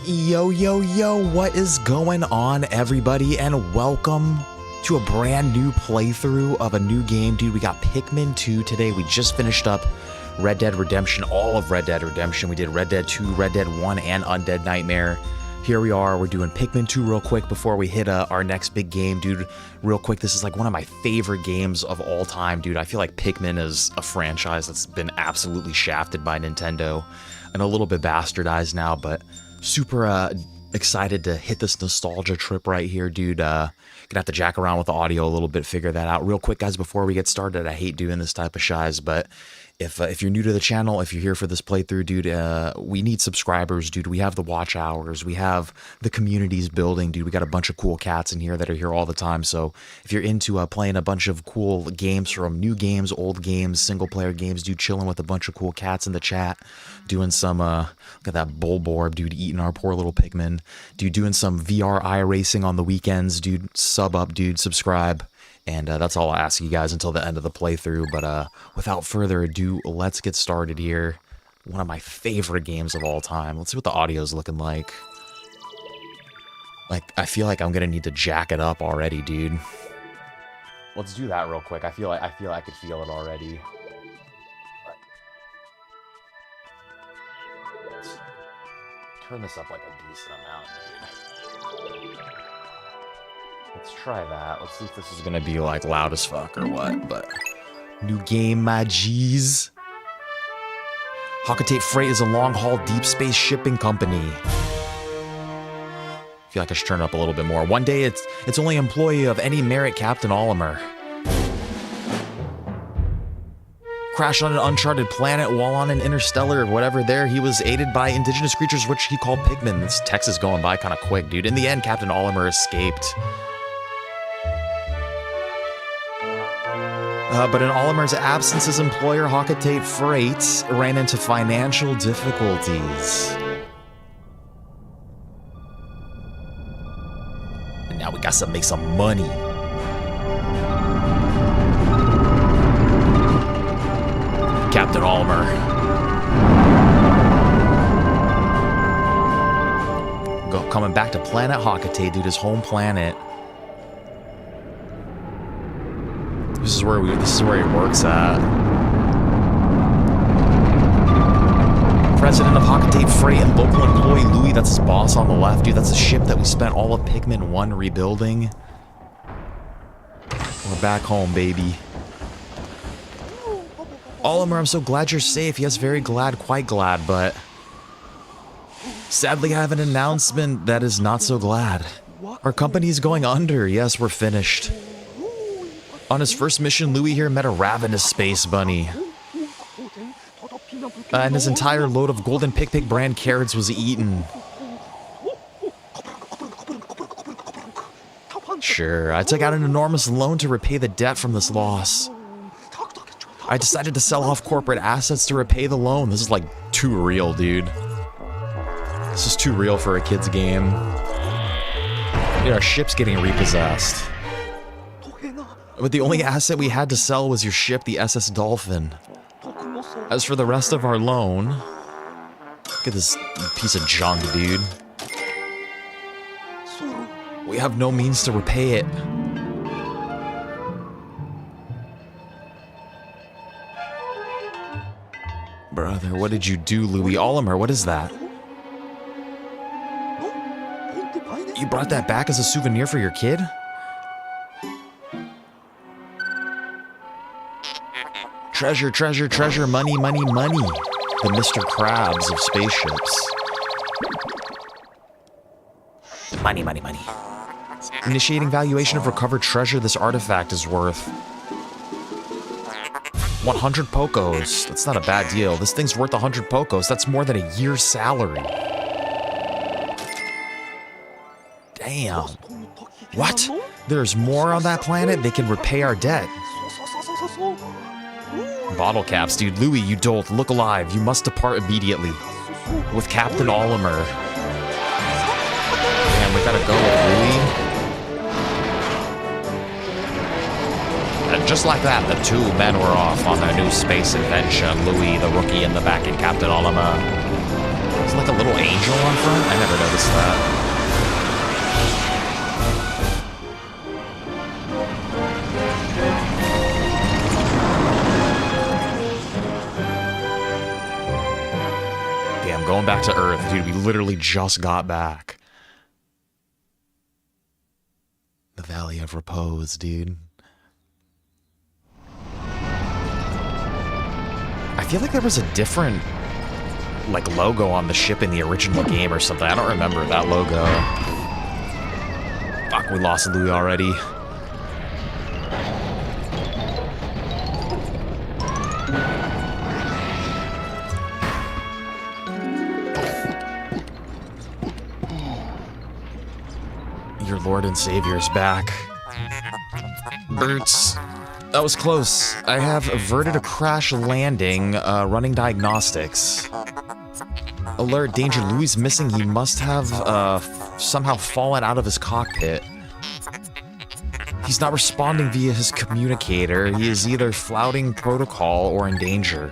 Yo, yo, yo, what is going on, everybody, and welcome to a brand new playthrough of a new game. Dude, we got Pikmin 2 today. We just finished up Red Dead Redemption, all of Red Dead Redemption. We did Red Dead 2, Red Dead 1, and Undead Nightmare. Here we are, we're doing Pikmin 2 real quick before we hit our next big game. Dude, real quick, this is like one of my favorite games of all time, dude. I feel like Pikmin is a franchise that's been absolutely shafted by Nintendo and a little bit bastardized now, but super excited to hit this nostalgia trip right here, dude. Gonna have to jack around with the audio a little bit, figure that out. Real quick, guys, before we get started, I hate doing this type of shiz, but if you're new to the channel, if you're here for this playthrough, dude, we need subscribers, dude. We have the watch hours. We have the communities building, dude. We got a bunch of cool cats in here that are here all the time. So if you're into playing a bunch of cool games, from new games, old games, single-player games, dude, chilling with a bunch of cool cats in the chat, doing some, look at that Bulborb, dude, eating our poor little Pikmin. Dude, doing some VR iRacing on the weekends, dude. Sub up, dude. Subscribe. And that's all I'll ask you guys until the end of the playthrough. But without further ado, let's get started here. One of my favorite games of all time. Let's see what the audio's looking like. I feel like I'm gonna need to jack it up already, dude. Let's do that real quick. I feel like I could feel it already. Let's turn this up like a decent amount, dude. Let's try that. Let's see if this is gonna be like loud as fuck or what, but new game, my G's. Hockatate Freight is a long-haul deep space shipping company. I feel like I should turn it up a little bit more. One day it's only employee of any merit, Captain Olimer. Crashed on an uncharted planet while on an interstellar or whatever there. He was aided by indigenous creatures, which he called Pikmin. This text is going by kind of quick, dude. In the end, Captain Olimer escaped. But in Olimer's absence, his employer, Hockatate Freight, ran into financial difficulties. And now we got to make some money. Captain Olimer. Coming back to Planet Hockatate, dude, his home planet. This is where he works at. President of Hockatate Freight and local employee Louis, that's his boss on the left, dude. That's a ship that we spent all of Pikmin 1 rebuilding. We're back home, baby. Olimer, I'm so glad you're safe. Yes, very glad, quite glad, but sadly I have an announcement that is not so glad. Our company's going under. Yes, we're finished. On his first mission, Louis here met a ravenous space bunny. And his entire load of golden Pick brand carrots was eaten. Sure, I took out an enormous loan to repay the debt from this loss. I decided to sell off corporate assets to repay the loan. This is like too real, dude. This is too real for a kid's game. Dude, our ship's getting repossessed. But the only asset we had to sell was your ship, the SS Dolphin. As for the rest of our loan... Look at this piece of junk, dude. We have no means to repay it. Brother, what did you do, Louis? Olimer, what is that? You brought that back as a souvenir for your kid? Treasure, treasure, treasure, money, money, money. The Mr. Krabs of spaceships. Money, money, money. Initiating valuation of recovered treasure. This artifact is worth 100 Pocos. That's not a bad deal. This thing's worth 100 Pocos. That's more than a year's salary. Damn. What? There's more on that planet? They can repay our debt. Bottle caps, dude. Louis, you dolt. Look alive. You must depart immediately. With Captain Olimer. Damn, we gotta go with Louis. And just like that, the two men were off on their new space adventure. Louis, the rookie, in the back, and Captain Olimer. It's like a little angel module on front? I never noticed that. Damn, going back to Earth, dude. We literally just got back. The Valley of Repose, dude. I feel like there was a different, like, logo on the ship in the original game or something. I don't remember that logo. Fuck, we lost Louis already. Your Lord and Savior is back. Boots. That was close. I have averted a crash landing, running diagnostics. Alert, danger, Louis is missing. He must have, somehow fallen out of his cockpit. He's not responding via his communicator. He is either flouting protocol or in danger.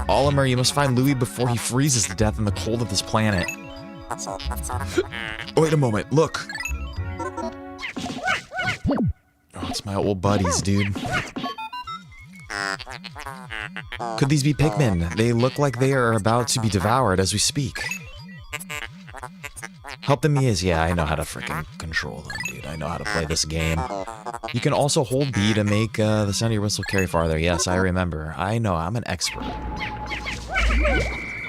Oliver, you must find Louis before he freezes to death in the cold of this planet. Wait a moment, look! Oh, it's my old buddies, dude. Could these be Pikmin? They look like they are about to be devoured as we speak. Help them is, yeah, I know how to freaking control them, dude. I know how to play this game. You can also hold B to make the sound of your whistle carry farther. Yes, I remember. I know, I'm an expert.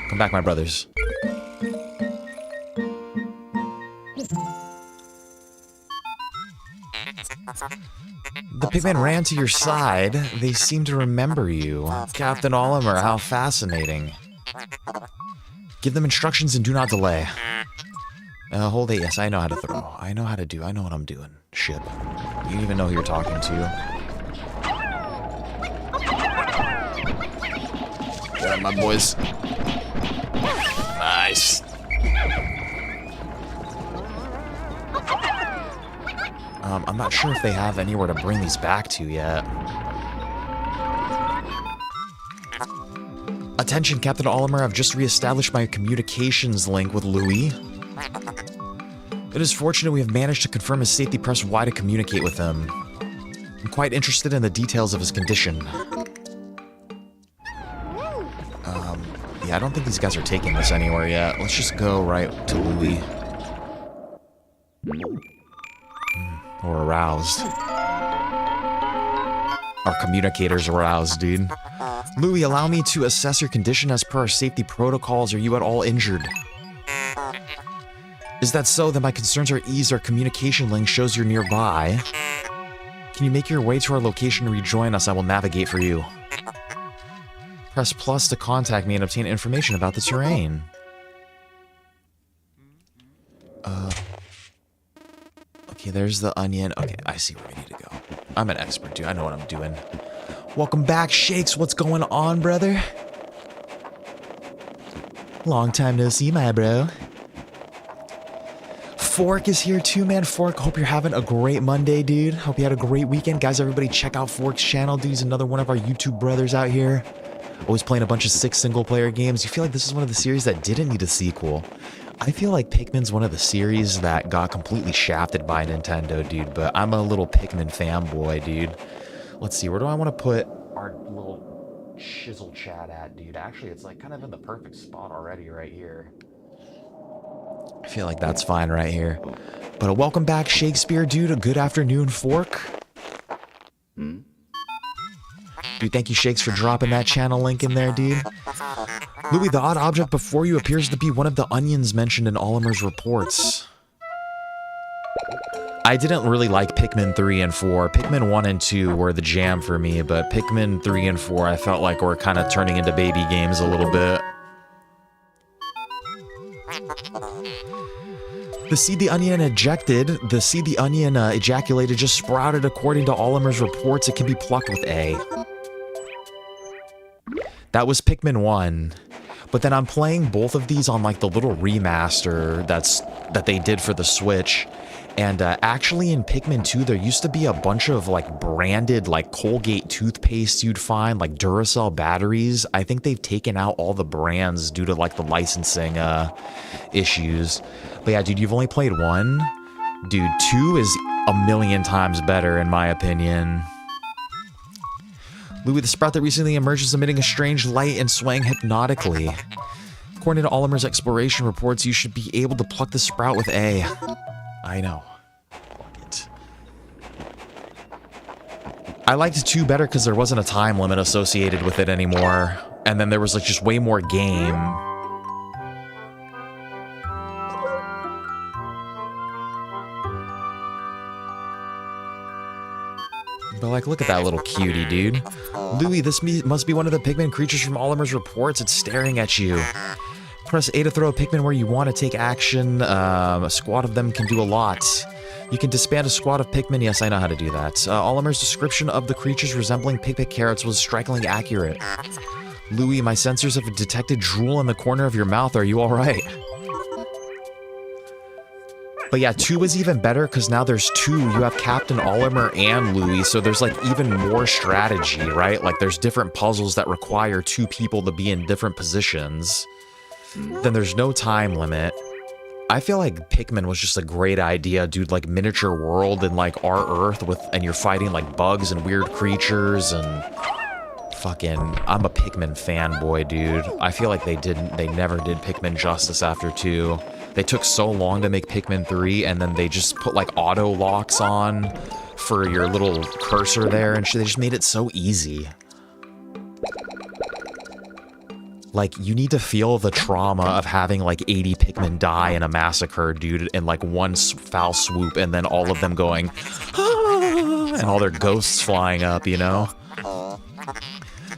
Come back, my brothers. The Pikmin ran to your side. They seem to remember you. Captain Oliver, how fascinating. Give them instructions and do not delay. Hold A. Yes, I know how to throw. I know how to do. I know what I'm doing. Ship. You don't even know who you're talking to. Get up, my boys. Nice. I'm not sure if they have anywhere to bring these back to yet. Attention, Captain Oliver, I've just re-established my communications link with Louis. It is fortunate we have managed to confirm his safety. Press Y to communicate with him. I'm quite interested in the details of his condition. Yeah, I don't think these guys are taking this anywhere yet. Let's just go right to Louis. Or aroused. Our communicator's aroused, dude. Louis, allow me to assess your condition as per our safety protocols. Are you at all injured? Is that so? Then my concerns are eased. Our communication link shows you're nearby. Can you make your way to our location and rejoin us? I will navigate for you. Press plus to contact me and obtain information about the terrain. Okay, there's the onion. Okay, I see where we need to go. I'm an expert, dude. I know what I'm doing. Welcome back, Shakes. What's going on, brother? Long time no see, my bro. Fork is here too, man. Fork, hope you're having a great Monday, dude. Hope you had a great weekend. Guys, everybody check out Fork's channel, dude. He's another one of our YouTube brothers out here. Always playing a bunch of 6 single-player games. You feel like this is one of the series that didn't need a sequel. I feel like Pikmin's one of the series that got completely shafted by Nintendo, dude. But I'm a little Pikmin fanboy, dude. Let's see, where do I want to put our little shizzle chat at, dude? Actually, it's like kind of in the perfect spot already right here. I feel like that's fine right here. But welcome back, Shakespeare, dude. A good afternoon, Fork. Dude, thank you, Shakes, for dropping that channel link in there, dude. Louis, the odd object before you appears to be one of the onions mentioned in Oliver's reports. I didn't really like Pikmin 3 and 4. Pikmin 1 and 2 were the jam for me, but Pikmin 3 and 4 I felt like were kind of turning into baby games a little bit. The seed the onion ejaculated just sprouted according to Oliver's reports. It can be plucked with A. That was Pikmin 1. But then I'm playing both of these on like the little remaster that they did for the Switch. And actually in Pikmin 2, there used to be a bunch of like branded like Colgate toothpaste you'd find, like Duracell batteries. I think they've taken out all the brands due to like the licensing issues. But yeah, dude, you've only played 1? Dude, 2 is a million times better in my opinion. Louis, the sprout that recently emerged is emitting a strange light and swaying hypnotically. According to Olimer's exploration reports, you should be able to pluck the sprout with A. I know. I liked 2 better because there wasn't a time limit associated with it anymore. And then there was like just way more game. But like, look at that little cutie, dude. Louis, this must be one of the Pikmin creatures from Olimer's reports. It's staring at you. Press A to throw a Pikmin where you want to take action. A squad of them can do a lot. You can disband a squad of Pikmin. Yes, I know how to do that. Olimer's description of the creatures resembling Pikmin carrots was strikingly accurate. Louis, my sensors have detected drool in the corner of your mouth. Are you alright? But yeah, 2 is even better because now there's 2. You have Captain Olimer and Louis, so there's like even more strategy, right? Like there's different puzzles that require 2 people to be in different positions. Then there's no time limit. I feel like Pikmin was just a great idea, dude. Like miniature world and like our Earth and you're fighting like bugs and weird creatures and fucking. I'm a Pikmin fanboy, dude. I feel like they never did Pikmin justice after 2. They took so long to make Pikmin 3, and then they just put like auto locks on for your little cursor there, and they just made it so easy. Like, you need to feel the trauma of having like 80 Pikmin die in a massacre, dude, in like one foul swoop, and then all of them going, ah, and all their ghosts flying up, you know?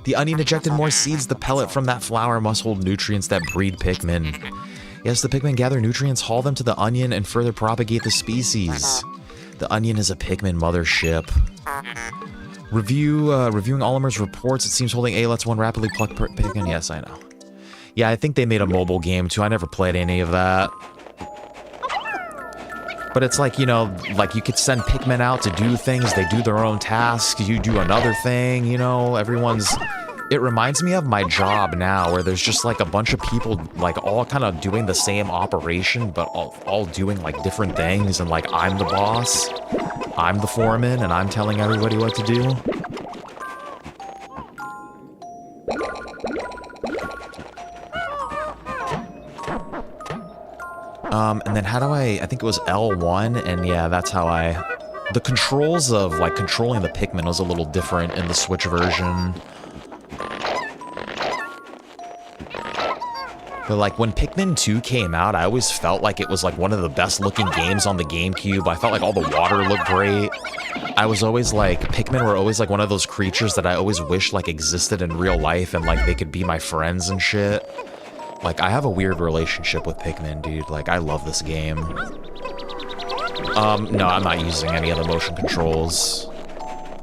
The onion ejected more seeds. The pellet from that flower must hold nutrients that breed Pikmin. Yes, the Pikmin gather nutrients, haul them to the onion, and further propagate the species. The onion is a Pikmin mothership. Reviewing Olimer's reports, it seems holding A lets one rapidly pluck Pikmin. Yes, I know. Yeah, I think they made a mobile game too. I never played any of that. But it's like, you know, like you could send Pikmin out to do things. They do their own tasks. You do another thing, you know, everyone's... It reminds me of my job now, where there's just like a bunch of people like all kind of doing the same operation, but all doing like different things, and like I'm the boss, I'm the foreman, and I'm telling everybody what to do. And then how do I think it was L1, and yeah, that's how the controls of like controlling the Pikmin was a little different in the Switch version. But like when Pikmin 2 came out, I always felt like it was like one of the best looking games on the GameCube. I felt like all the water looked great. I was always like, Pikmin were always like one of those creatures that I always wished like existed in real life and like they could be my friends and shit. Like I have a weird relationship with Pikmin, dude. Like I love this game. No, I'm not using any of the motion controls.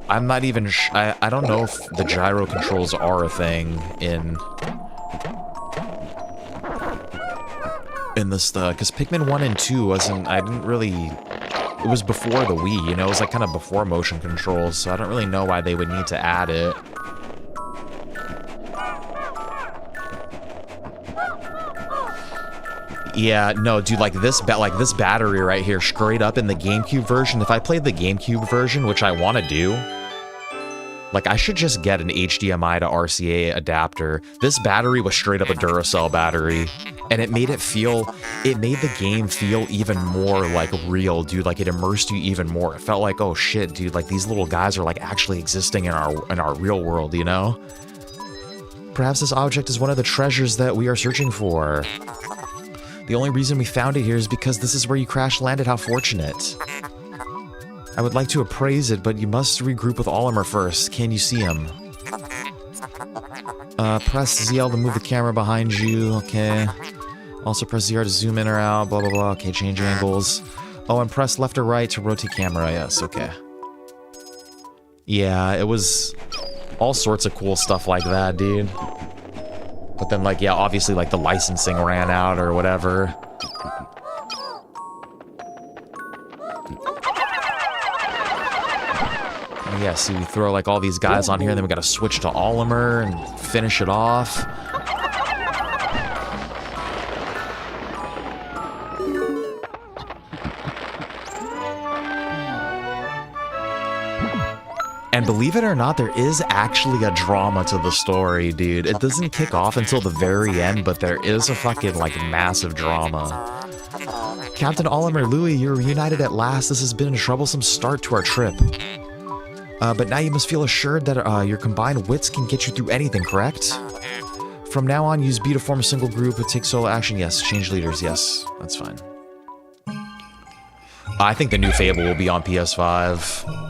I'm not even, I don't know if the gyro controls are a thing in this, because Pikmin 1 and 2 wasn't, I didn't really, it was before the Wii, you know, it was like kind of before motion controls, so I don't really know why they would need to add it. Yeah, no, dude, like this battery right here, straight up in the GameCube version, if I played the GameCube version, which I want to do, like, I should just get an HDMI to RCA adapter. This battery was straight up a Duracell battery, and it made the game feel even more, like, real, dude. Like, it immersed you even more. It felt like, oh, shit, dude, like, these little guys are, like, actually existing in our real world, you know? Perhaps this object is one of the treasures that we are searching for. The only reason we found it here is because this is where you crash landed. How fortunate. I would like to appraise it, but you must regroup with Olimer first. Can you see him? Press ZL to move the camera behind you. Okay. Also press ZR to zoom in or out. Blah, blah, blah. Okay, change angles. Oh, and press left or right to rotate camera. Yes, okay. Yeah, it was all sorts of cool stuff like that, dude. But then, like, yeah, obviously, like, the licensing ran out or whatever. Yeah, see, we throw like all these guys on here, and then we gotta switch to Olimer and finish it off. And believe it or not, there is actually a drama to the story, dude. It doesn't kick off until the very end, but there is a fucking, like, massive drama. Captain Olimer Louis, you're reunited at last. This has been a troublesome start to our trip. But now you must feel assured that your combined wits can get you through anything, correct? From now on, use B to form a single group, but take solo action, yes. Change leaders, yes. That's fine. I think the new Fable will be on PS5.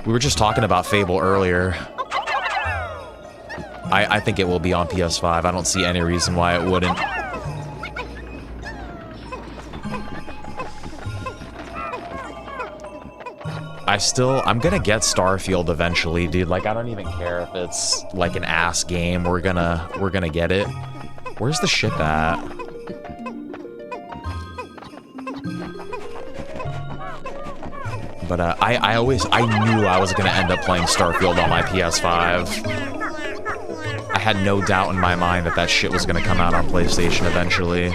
We were just talking about Fable earlier. I think it will be on PS5. I don't see any reason why it wouldn't. I'm gonna get Starfield eventually, dude. Like, I don't even care if it's like an ass game. We're gonna get it. Where's the ship at? But I knew I was gonna end up playing Starfield on my PS5. I had no doubt in my mind that that shit was gonna come out on PlayStation eventually.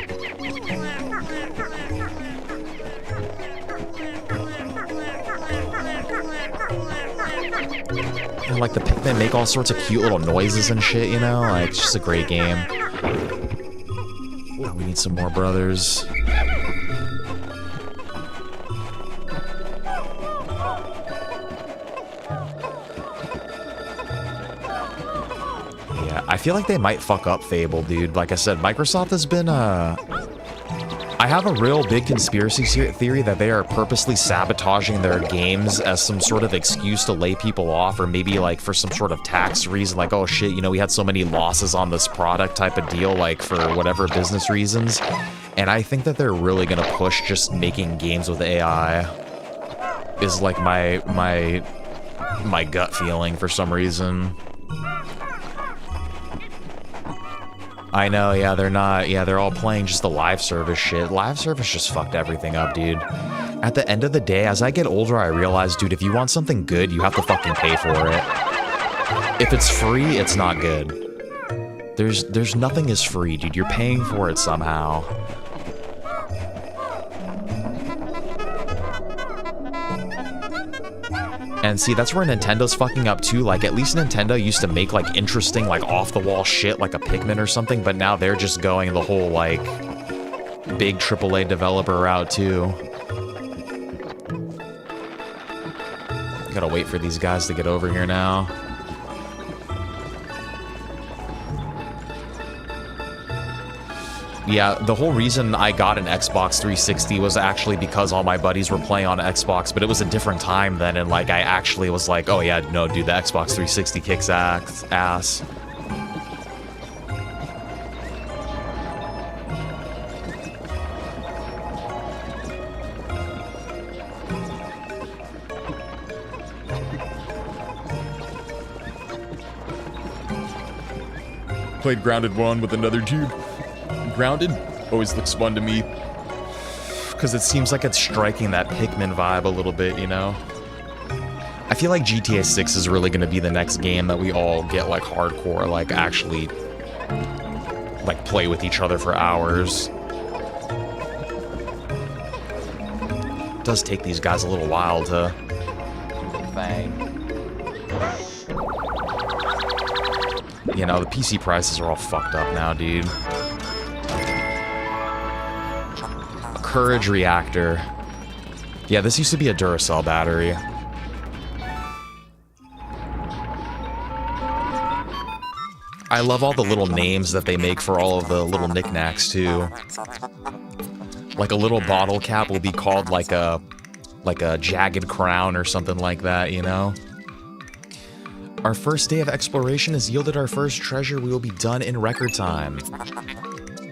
And like the Pikmin make all sorts of cute little noises and shit, you know? Like, it's just a great game. Ooh, we need some more brothers. I feel like they might fuck up Fable, dude. Like I said, Microsoft has been, I have a real big conspiracy theory that they are purposely sabotaging their games as some sort of excuse to lay people off, or maybe like for some sort of tax reason, like, oh shit, you know, we had so many losses on this product type of deal, like for whatever business reasons. And I think that they're really gonna push just making games with AI. Is like my gut feeling for some reason. I know, yeah, they're not, yeah, they're all playing just the live service shit. Live service just fucked everything up, dude. At the end of the day, as I get older, I realize, dude, if you want something good, you have to fucking pay for it. If it's free, it's not good. There's nothing is free, dude. You're paying for it somehow. And see, that's where Nintendo's fucking up too. Like, at least Nintendo used to make like interesting, like off-the-wall shit like a Pikmin or something, but now they're just going the whole like big AAA developer route too. Gotta wait for these guys to get over here now. Yeah, the whole reason I got an Xbox 360 was actually because all my buddies were playing on Xbox, but it was a different time then, and like I actually was like, oh yeah, no dude, the Xbox 360 kicks ass. Played Grounded 1 with another dude. Grounded always looks fun to me because it seems like it's striking that Pikmin vibe a little bit, you know? I feel like GTA 6 is really going to be the next game that we all get like hardcore, like actually like play with each other for hours. It does take these guys a little while to bang. You know, the PC prices are all fucked up now, dude. Courage reactor. Yeah, this used to be a Duracell battery. I love all the little names that they make for all of the little knickknacks too. Like a little bottle cap will be called like a jagged crown or something like that, you know? Our first day of exploration has yielded our first treasure. We will be done in record time.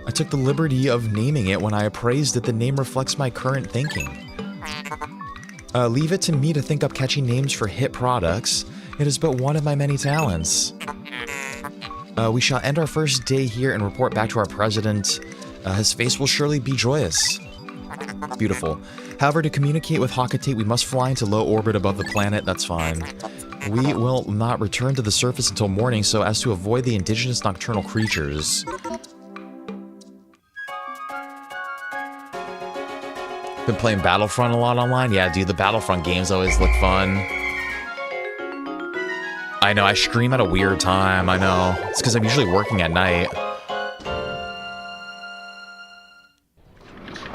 I took the liberty of naming it when I appraised that the name reflects my current thinking. Leave it to me to think up catchy names for hit products. It is but one of my many talents. We shall end our first day here and report back to our president. His face will surely be joyous. Beautiful. However, to communicate with Hakatate, we must fly into low orbit above the planet. That's fine. We will not return to the surface until morning so as to avoid the indigenous nocturnal creatures. Been playing Battlefront a lot online? Yeah, dude, the Battlefront games always look fun. I know, I stream at a weird time, I know. It's because I'm usually working at night.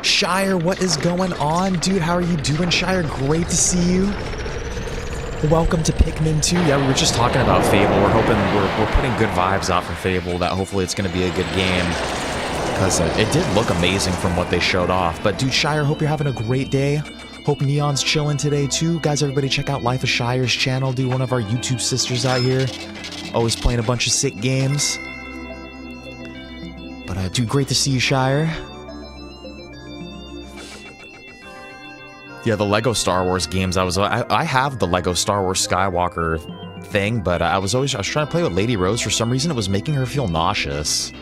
Shire, what is going on? Dude, how are you doing, Shire? Great to see you. Welcome to Pikmin 2. Yeah, we were just talking about Fable. We're hoping we're putting good vibes out for Fable, that hopefully it's going to be a good game. Because it did look amazing from what they showed off. But dude, Shire, hope you're having a great day. Hope Neon's chilling today too. Guys, everybody check out Life of Shire's channel. Dude, one of our YouTube sisters out here. Always playing a bunch of sick games. But dude, great to see you, Shire. Yeah, the Lego Star Wars games, I have the Lego Star Wars Skywalker thing, but I was trying to play with Lady Rose. For some reason, it was making her feel nauseous.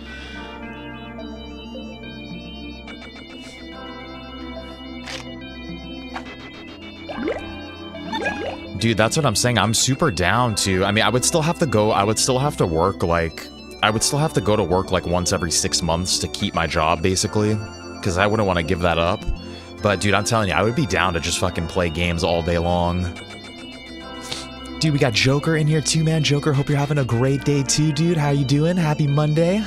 Dude, that's what I'm saying. I'm super down to, I mean, I would still have to go, I would still have to work like, I would still have to go to work like once every 6 months to keep my job, basically. Because I wouldn't want to give that up. But dude, I'm telling you, I would be down to just fucking play games all day long. Dude, we got Joker in here too, man. Joker, hope you're having a great day too, dude. How you doing? Happy Monday.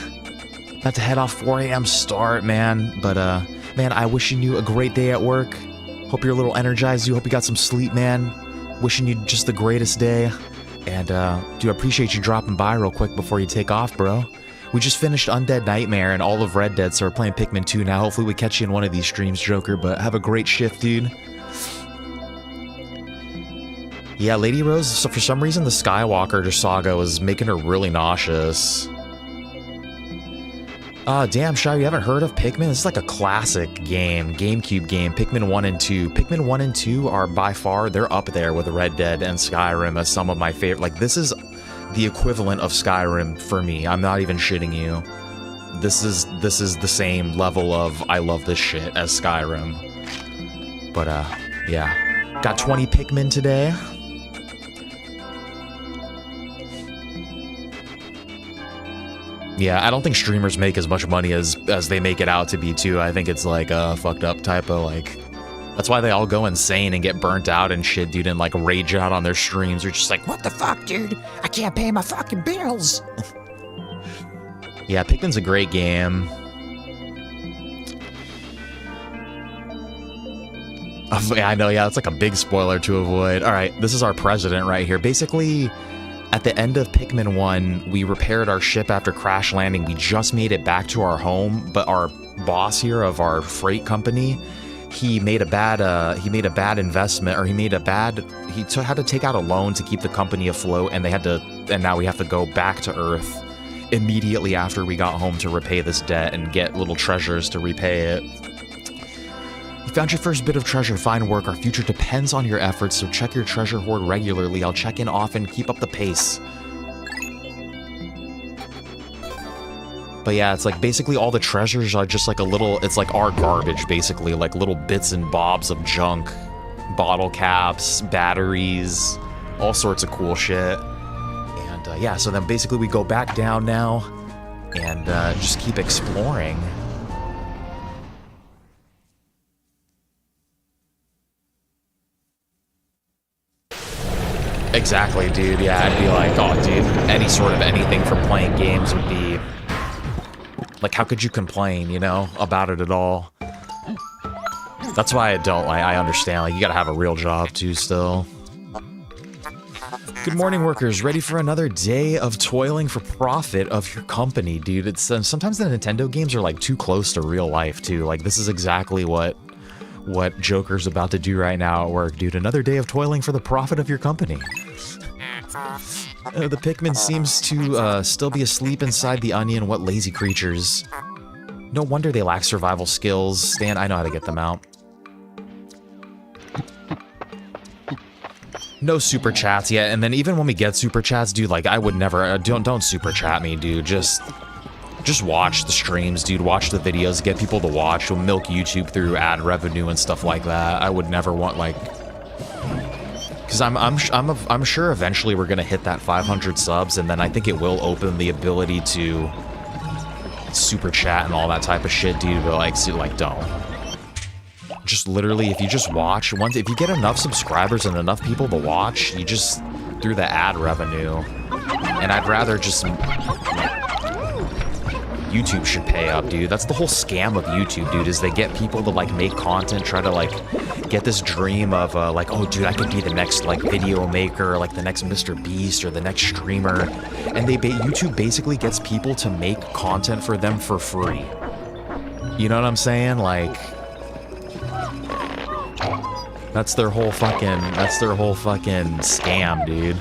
About to head off 4 a.m. start, man. But, man, I wishing you a great day at work. Hope you're a little energized. You hope you got some sleep, man. Wishing you just the greatest day. And, dude, I appreciate you dropping by real quick before you take off, bro. We just finished Undead Nightmare and all of Red Dead, so we're playing Pikmin 2 now. Hopefully we catch you in one of these streams, Joker, but have a great shift, dude. Yeah, Lady Rose, so for some reason the Skywalker saga was making her really nauseous. Damn, Shire, you haven't heard of Pikmin? This is like a classic game, GameCube game, Pikmin 1 and 2. Pikmin 1 and 2 are by far, they're up there with Red Dead and Skyrim as some of my favorite. Like, this is the equivalent of Skyrim for me. I'm not even shitting you. This is the same level of I love this shit as Skyrim. But yeah. Got 20 Pikmin today. Yeah, I don't think streamers make as much money as they make it out to be too. I think it's like a fucked up type of like, that's why they all go insane and get burnt out and shit, dude, and like rage out on their streams. They're just like, what the fuck, dude? I can't pay my fucking bills. Yeah, Pikmin's a great game. Yeah, I know, yeah, it's like a big spoiler to avoid. All right, this is our president right here. Basically, at the end of Pikmin 1, we repaired our ship after crash landing. We just made it back to our home, but our boss here of our freight company, he made a bad investment, or he had to take out a loan to keep the company afloat, and now we have to go back to Earth immediately after we got home to repay this debt and get little treasures to repay it. You found your first bit of treasure, fine work. Our future depends on your efforts, so check your treasure hoard regularly. I'll check in often, keep up the pace. But yeah, it's like basically all the treasures are just like a little, it's like our garbage basically, like little bits and bobs of junk. Bottle caps, batteries, all sorts of cool shit. And yeah, so then basically we go back down now and just keep exploring. Exactly, dude. Yeah, I'd be like, oh, dude, any sort of anything from playing games would be... Like, how could you complain, you know, about it at all? That's why I don't, like, I understand, like, you gotta have a real job, too, still. Good morning, workers. Ready for another day of toiling for profit of your company, dude. It's sometimes the Nintendo games are, like, too close to real life, too. Like, this is exactly what Joker's about to do right now at work, dude. Another day of toiling for the profit of your company. The Pikmin seems to still be asleep inside the onion. What lazy creatures. No wonder they lack survival skills. Stan, I know how to get them out. No super chats yet, and then even when we get super chats, dude, like, I would never... don't super chat me, dude. Just Just watch the streams, dude. Watch the videos. Get people to watch. We'll milk YouTube through ad revenue and stuff like that. I would never want, like... Because I'm sure eventually we're going to hit that 500 subs, and then I think it will open the ability to super chat and all that type of shit, dude. But, like, don't. Just literally, if you just watch, if you get enough subscribers and enough people to watch, you just... through the ad revenue. And I'd rather just... YouTube should pay up, dude. That's the whole scam of YouTube, dude, is they get people to, like, make content, try to, like, get this dream of, like, oh, dude, I could be the next, like, video maker, or, like, the next Mr. Beast, or the next streamer. And YouTube basically gets people to make content for them for free. You know what I'm saying? Like... That's their whole fucking scam, dude.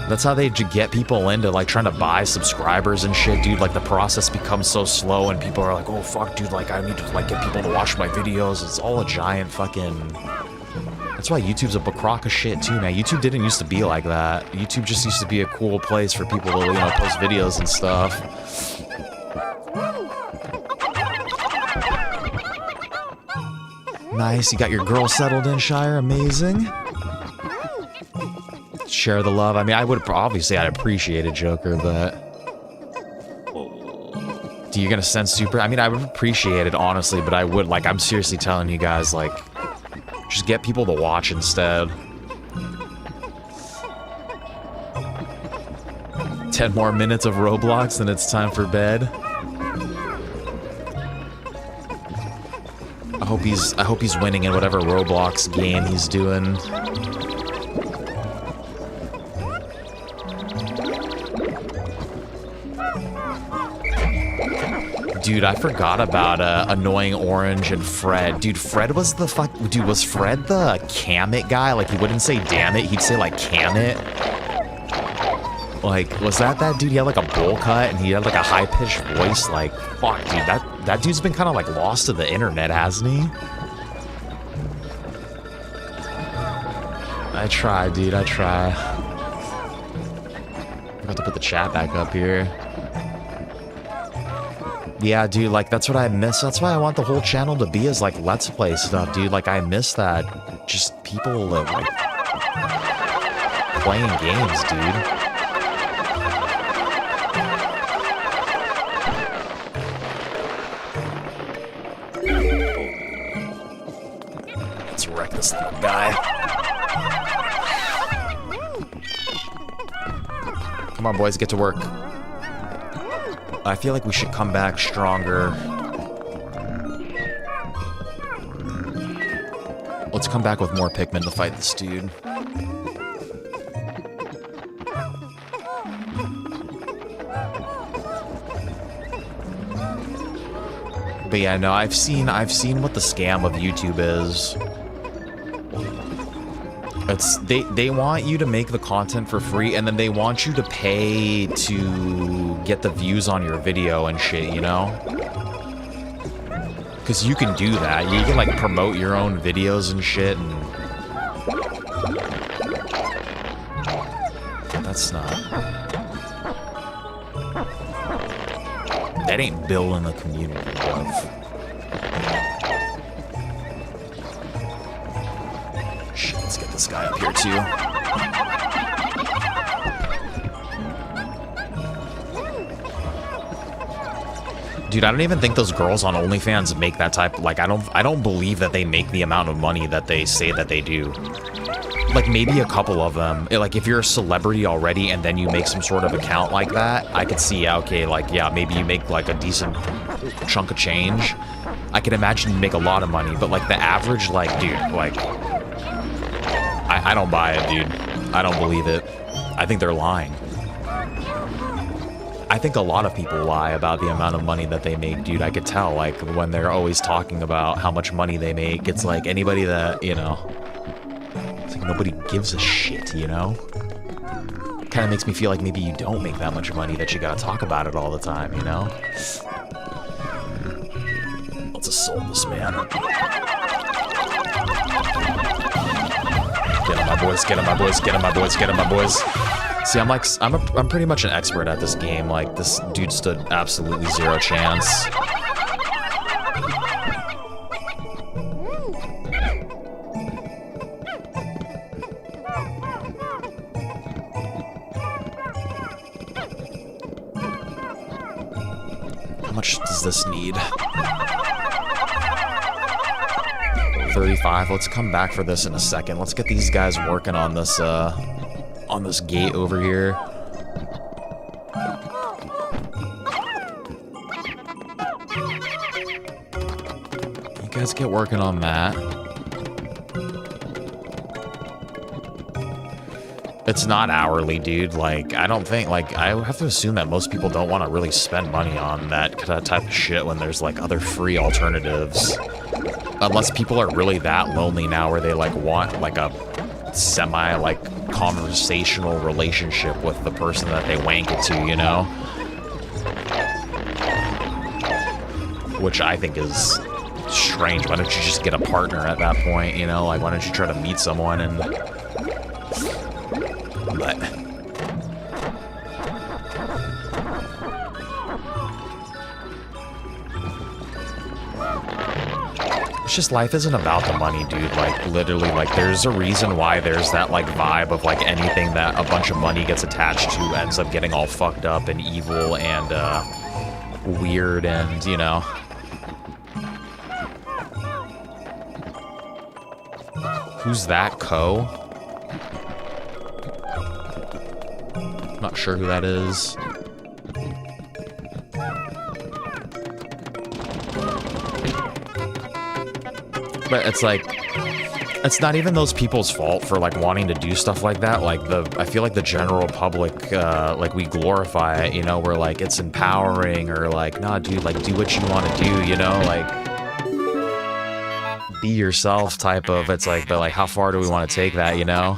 That's how they get people into, like, trying to buy subscribers and shit, dude. Like, the process becomes so slow and people are like, oh, fuck, dude, like, I need to, like, get people to watch my videos. It's all a giant fucking... That's why YouTube's a crock of shit, too, man. YouTube didn't used to be like that. YouTube just used to be a cool place for people to, you know, post videos and stuff. Nice, you got your girl settled in, Shire. Amazing. Share the love. I mean, obviously I'd appreciate it, Joker, but... Do you gonna send super? I mean, I would appreciate it, honestly, but I would, like, I'm seriously telling you guys, like, just get people to watch instead. 10 more minutes of Roblox and it's time for bed. I hope he's winning in whatever Roblox game he's doing. Dude, I forgot about Annoying Orange and Fred. Dude, Fred was the was Fred the cam it guy? Like, he wouldn't say damn it, he'd say, like, cam it. Like, was that dude? He had, like, a bowl cut, and he had, like, a high-pitched voice. Like, fuck, dude, that dude's been kind of, like, lost to the internet, hasn't he? I try, dude, I try. I have to put the chat back up here. Yeah, dude, like, that's what I miss. That's why I want the whole channel to be as, like, Let's Play stuff, dude. Like, I miss that. Just people, like, playing games, dude. Let's wreck this little guy. Come on, boys, get to work. I feel like we should come back stronger. Let's come back with more Pikmin to fight this dude. But yeah, no, I've seen what the scam of YouTube is. It's they want you to make the content for free, and then they want you to pay to get the views on your video and shit, you know? Because you can do that. You can, like, promote your own videos and shit, and... That's not... That ain't building the community, bruv. Shit, let's get this guy up here, too. Dude, I don't even think those girls on OnlyFans make that type. Like, I don't believe that they make the amount of money that they say that they do. Like, maybe a couple of them. Like, if you're a celebrity already and then you make some sort of account like that, I could see, yeah, okay, like, yeah, maybe you make, like, a decent chunk of change. I can imagine you make a lot of money, but, like, the average, like, dude, like... I don't buy it, dude. I don't believe it. I think they're lying. I think a lot of people lie about the amount of money that they make, dude. I could tell, like, when they're always talking about how much money they make. It's like anybody that, you know... It's like nobody gives a shit, you know? Kind of makes me feel like maybe you don't make that much money that you gotta talk about it all the time, you know? Let's assault this man. Get him, my boys, get him, my boys, get him, my boys, get him, my boys. See, I'm pretty much an expert at this game. Like, this dude stood absolutely zero chance. How much does this need? 35. Let's come back for this in a second. Let's get these guys working on this gate over here. You guys get working on that. It's not hourly, dude. Like, I don't think, like, I have to assume that most people don't want to really spend money on that type of shit when there's, like, other free alternatives. Unless people are really that lonely now where they, like, want, like, a semi, like, conversational relationship with the person that they wank it to, you know? Which I think is strange. Why don't you just get a partner at that point, you know? Like, why don't you try to meet someone and... But... It's just, life isn't about the money, dude. Like, literally, like, there's a reason why there's that, like, vibe of, like, anything that a bunch of money gets attached to ends up getting all fucked up and evil and, weird and, you know... Who's that, Ko? Not sure who that is. But it's like, it's not even those people's fault for like wanting to do stuff like that. Like I feel like the general public, like we glorify it, you know, we're like, it's empowering or like, nah, dude, like do what you want to do, you know, like be yourself type of, it's like, but like how far do we want to take that, you know?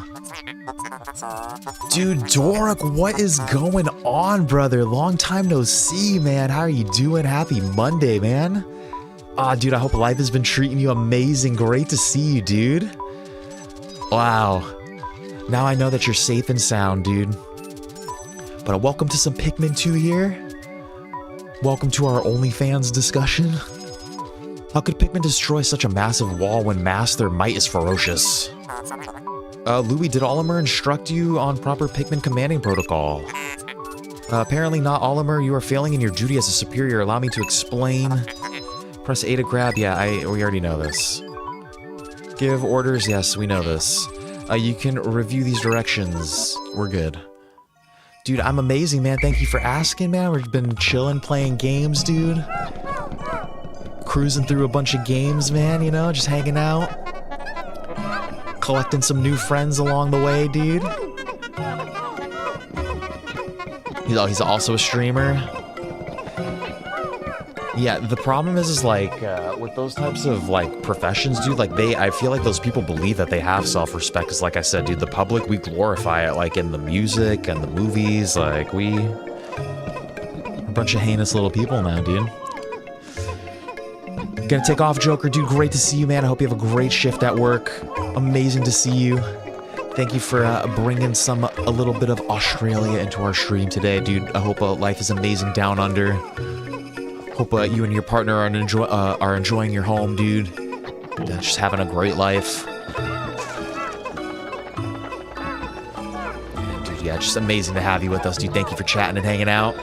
Dude, Dork, what is going on, brother? Long time no see, man. How are you doing? Happy Monday, man. Ah, dude, I hope life has been treating you amazing. Great to see you, dude. Wow. Now I know that you're safe and sound, dude. But welcome to some Pikmin 2 here. Welcome to our OnlyFans discussion. How could Pikmin destroy such a massive wall when their might is ferocious? Louis, did Olimer instruct you on proper Pikmin commanding protocol? Apparently not, Olimer. You are failing in your duty as a superior. Allow me to explain. Press A to grab. Yeah, we already know this. Give orders. Yes, we know this. You can review these directions. We're good. Dude, I'm amazing, man. Thank you for asking, man. We've been chilling, playing games, dude. Cruising through a bunch of games, man, you know, just hanging out. Collecting some new friends along the way, dude. He's also a streamer. Yeah, the problem is like, with those types of, like, professions, dude, like, I feel like those people believe that they have self-respect, because, like I said, dude, the public, we glorify it, like, in the music and the movies, like, we're a bunch of heinous little people now, dude. Gonna take off, Joker, dude, great to see you, man. I hope you have a great shift at work. Amazing to see you. Thank you for bringing a little bit of Australia into our stream today, dude. I hope life is amazing down under. Hope you and your partner are enjoying your home, dude. Just having a great life. Dude, yeah, just amazing to have you with us, dude. Thank you for chatting and hanging out.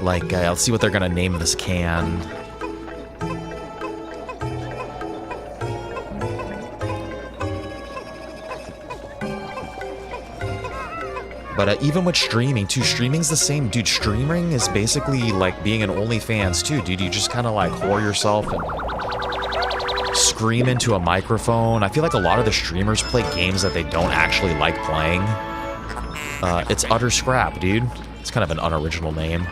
Like, let's see what they're gonna name this can. But even with streaming, too, streaming's the same. Dude, streaming is basically like being an OnlyFans, too, dude. You just kind of like whore yourself and scream into a microphone. I feel like a lot of the streamers play games that they don't actually like playing. It's utter scrap, dude. It's kind of an unoriginal name.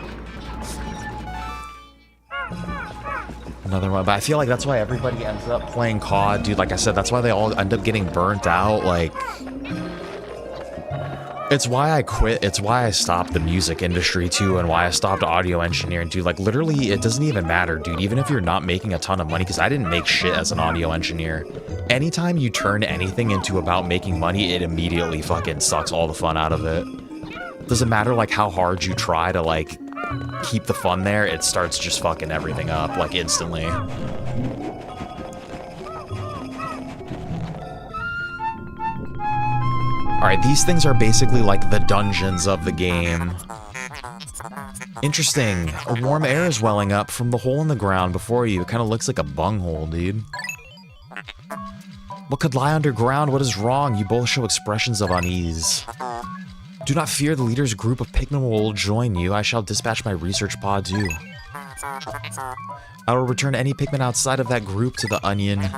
Another one, but I feel like that's why everybody ends up playing COD, dude. Like I said, that's why they all end up getting burnt out. Like, It's why I quit. It's why I stopped the music industry too, and why I stopped audio engineering, dude. Like, literally, it doesn't even matter, dude. Even if you're not making a ton of money, because I didn't make shit as an audio engineer. Anytime you turn anything into about making money, it immediately fucking sucks all the fun out of it. Doesn't matter, like, how hard you try to, like, keep the fun there, it starts just fucking everything up, like, instantly. Alright, these things are basically like the dungeons of the game. Interesting. A warm air is welling up from the hole in the ground before you. It kind of looks like a bunghole, dude. What could lie underground? What is wrong? You both show expressions of unease. Do not fear, the leader's group of Pikmin will join you. I shall dispatch my research pod too. I will return any Pikmin outside of that group to the onion.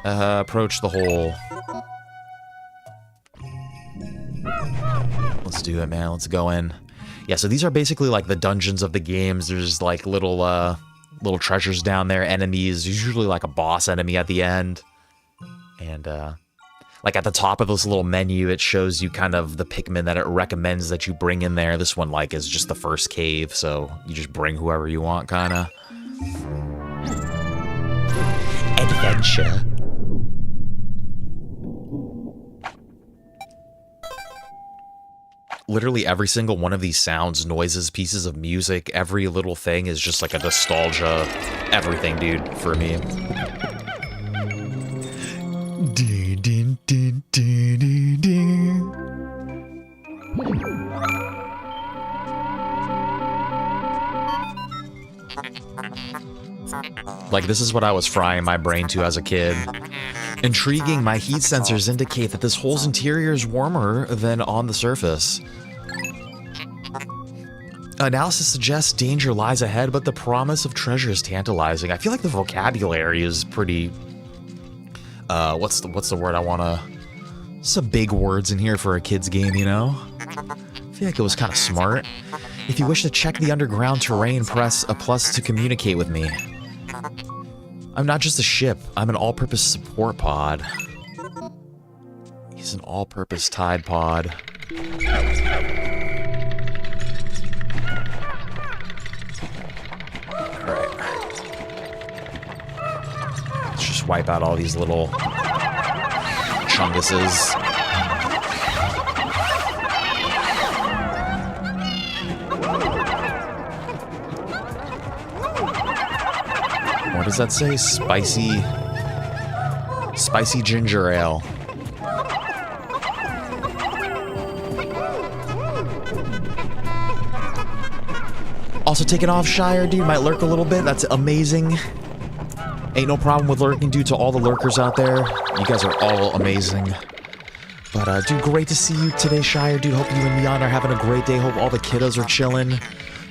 Approach the hole. Let's do it, man. Let's go in. Yeah, so these are basically like the dungeons of the games. There's like little treasures down there, enemies. There's usually like a boss enemy at the end. And like at the top of this little menu, it shows you kind of the Pikmin that it recommends that you bring in there. This one like is just the first cave, so you just bring whoever you want, kind of. Adventure. Literally every single one of these sounds, noises, pieces of music, every little thing is just like a nostalgia everything, dude, for me. Like, this is what I was frying my brain to as a kid. Intriguing, my heat sensors indicate that this hole's interior is warmer than on the surface. Analysis suggests danger lies ahead, but the promise of treasure is tantalizing. I feel like the vocabulary is pretty... what's the word I wanna... Some big words in here for a kid's game, you know? I feel like it was kind of smart. If you wish to check the underground terrain, press a plus to communicate with me. I'm not just a ship, I'm an all-purpose support pod. He's an all-purpose Tide pod. Alright. Let's just wipe out all these little chunguses. What does that say? Spicy ginger ale. Also taking off Shire, dude. Might lurk a little bit. That's amazing. Ain't no problem with lurking, dude, to all the lurkers out there. You guys are all amazing. But, dude, great to see you today, Shire. Dude, hope you and Leon are having a great day. Hope all the kiddos are chilling.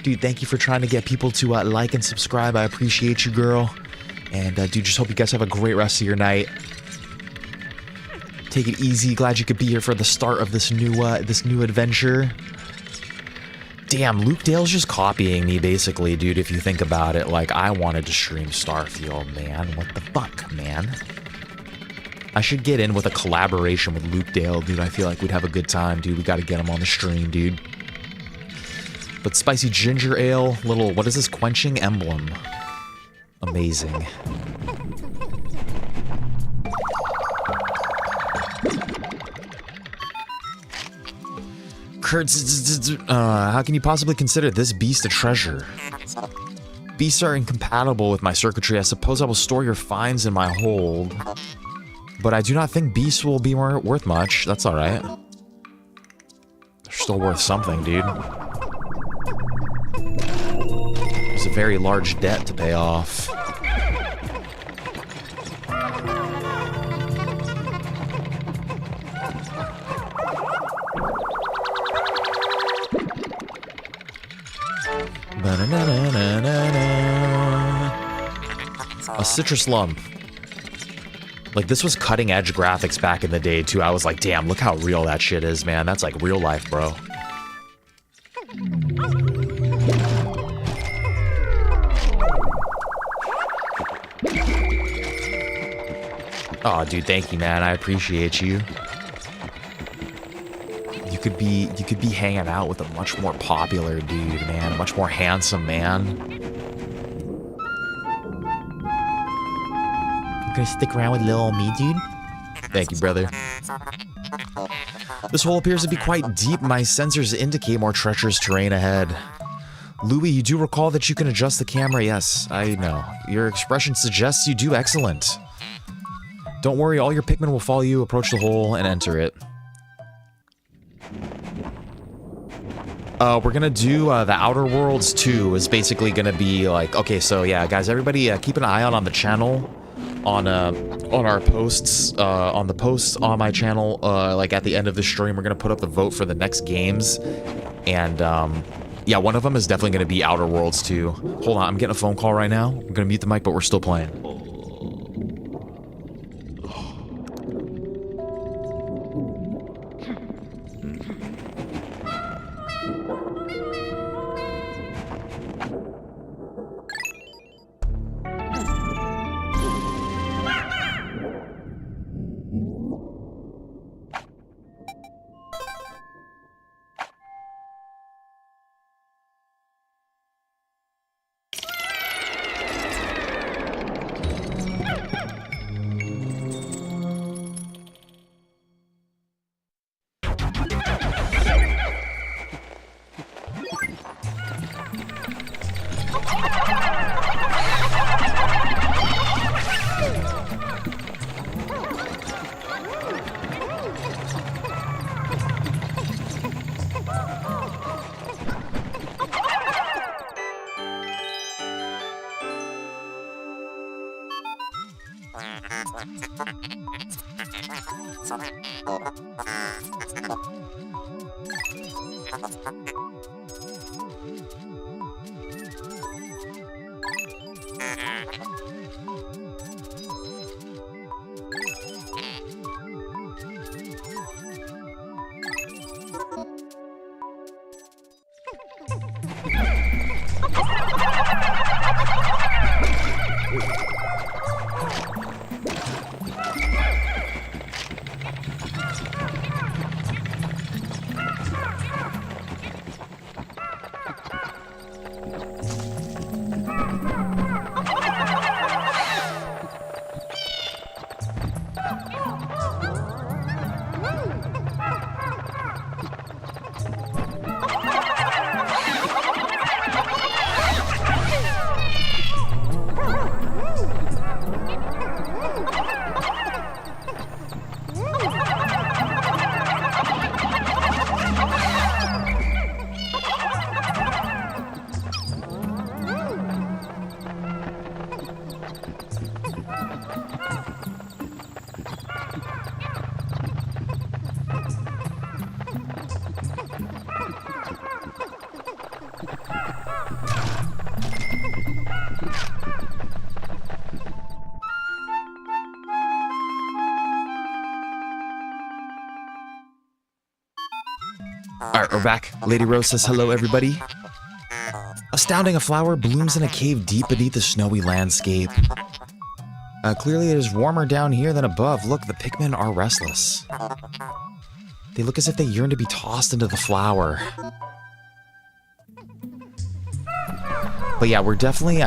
Dude, thank you for trying to get people to like and subscribe. I appreciate you, girl. And, dude, just hope you guys have a great rest of your night. Take it easy. Glad you could be here for the start of this new adventure. Damn, Luke Dale's just copying me, basically, dude, if you think about it. Like, I wanted to stream Starfield, man. What the fuck, man? I should get in with a collaboration with Luke Dale, dude. I feel like we'd have a good time, dude. We gotta get him on the stream, dude. But spicy ginger ale, little, what is this, quenching emblem? Amazing. Kurt, how can you possibly consider this beast a treasure? Beasts are incompatible with my circuitry. I suppose I will store your finds in my hold. But I do not think beasts will be worth much. That's alright. They're still worth something, dude. There's a very large debt to pay off. A citrus lump. Like, this was cutting edge graphics back in the day too. I was like, damn, look how real that shit is, man. That's like real life, bro. Oh, dude, thank you, man. I appreciate you. You could be hanging out with a much more popular dude, man, a much more handsome man. You gonna stick around with little old me, dude? Thank you, brother. This hole appears to be quite deep. My sensors indicate more treacherous terrain ahead. Louis, you do recall that you can adjust the camera? Yes, I know. Your expression suggests you do excellent. Don't worry, all your Pikmin will follow you, approach the hole, and enter it. We're gonna do the Outer Worlds 2 is basically gonna be like, okay, so yeah, guys, everybody keep an eye out on the channel, on our posts, on the posts on my channel, like at the end of the stream, we're gonna put up the vote for the next games, and yeah, one of them is definitely gonna be Outer Worlds 2. Hold on, I'm getting a phone call right now. I'm gonna mute the mic, but we're still playing. Alright, we're back. Lady Rose says hello, everybody. Astounding, a flower blooms in a cave deep beneath the snowy landscape. Clearly it is warmer down here than above. Look, the Pikmin are restless. They look as if they yearn to be tossed into the flower. But yeah, I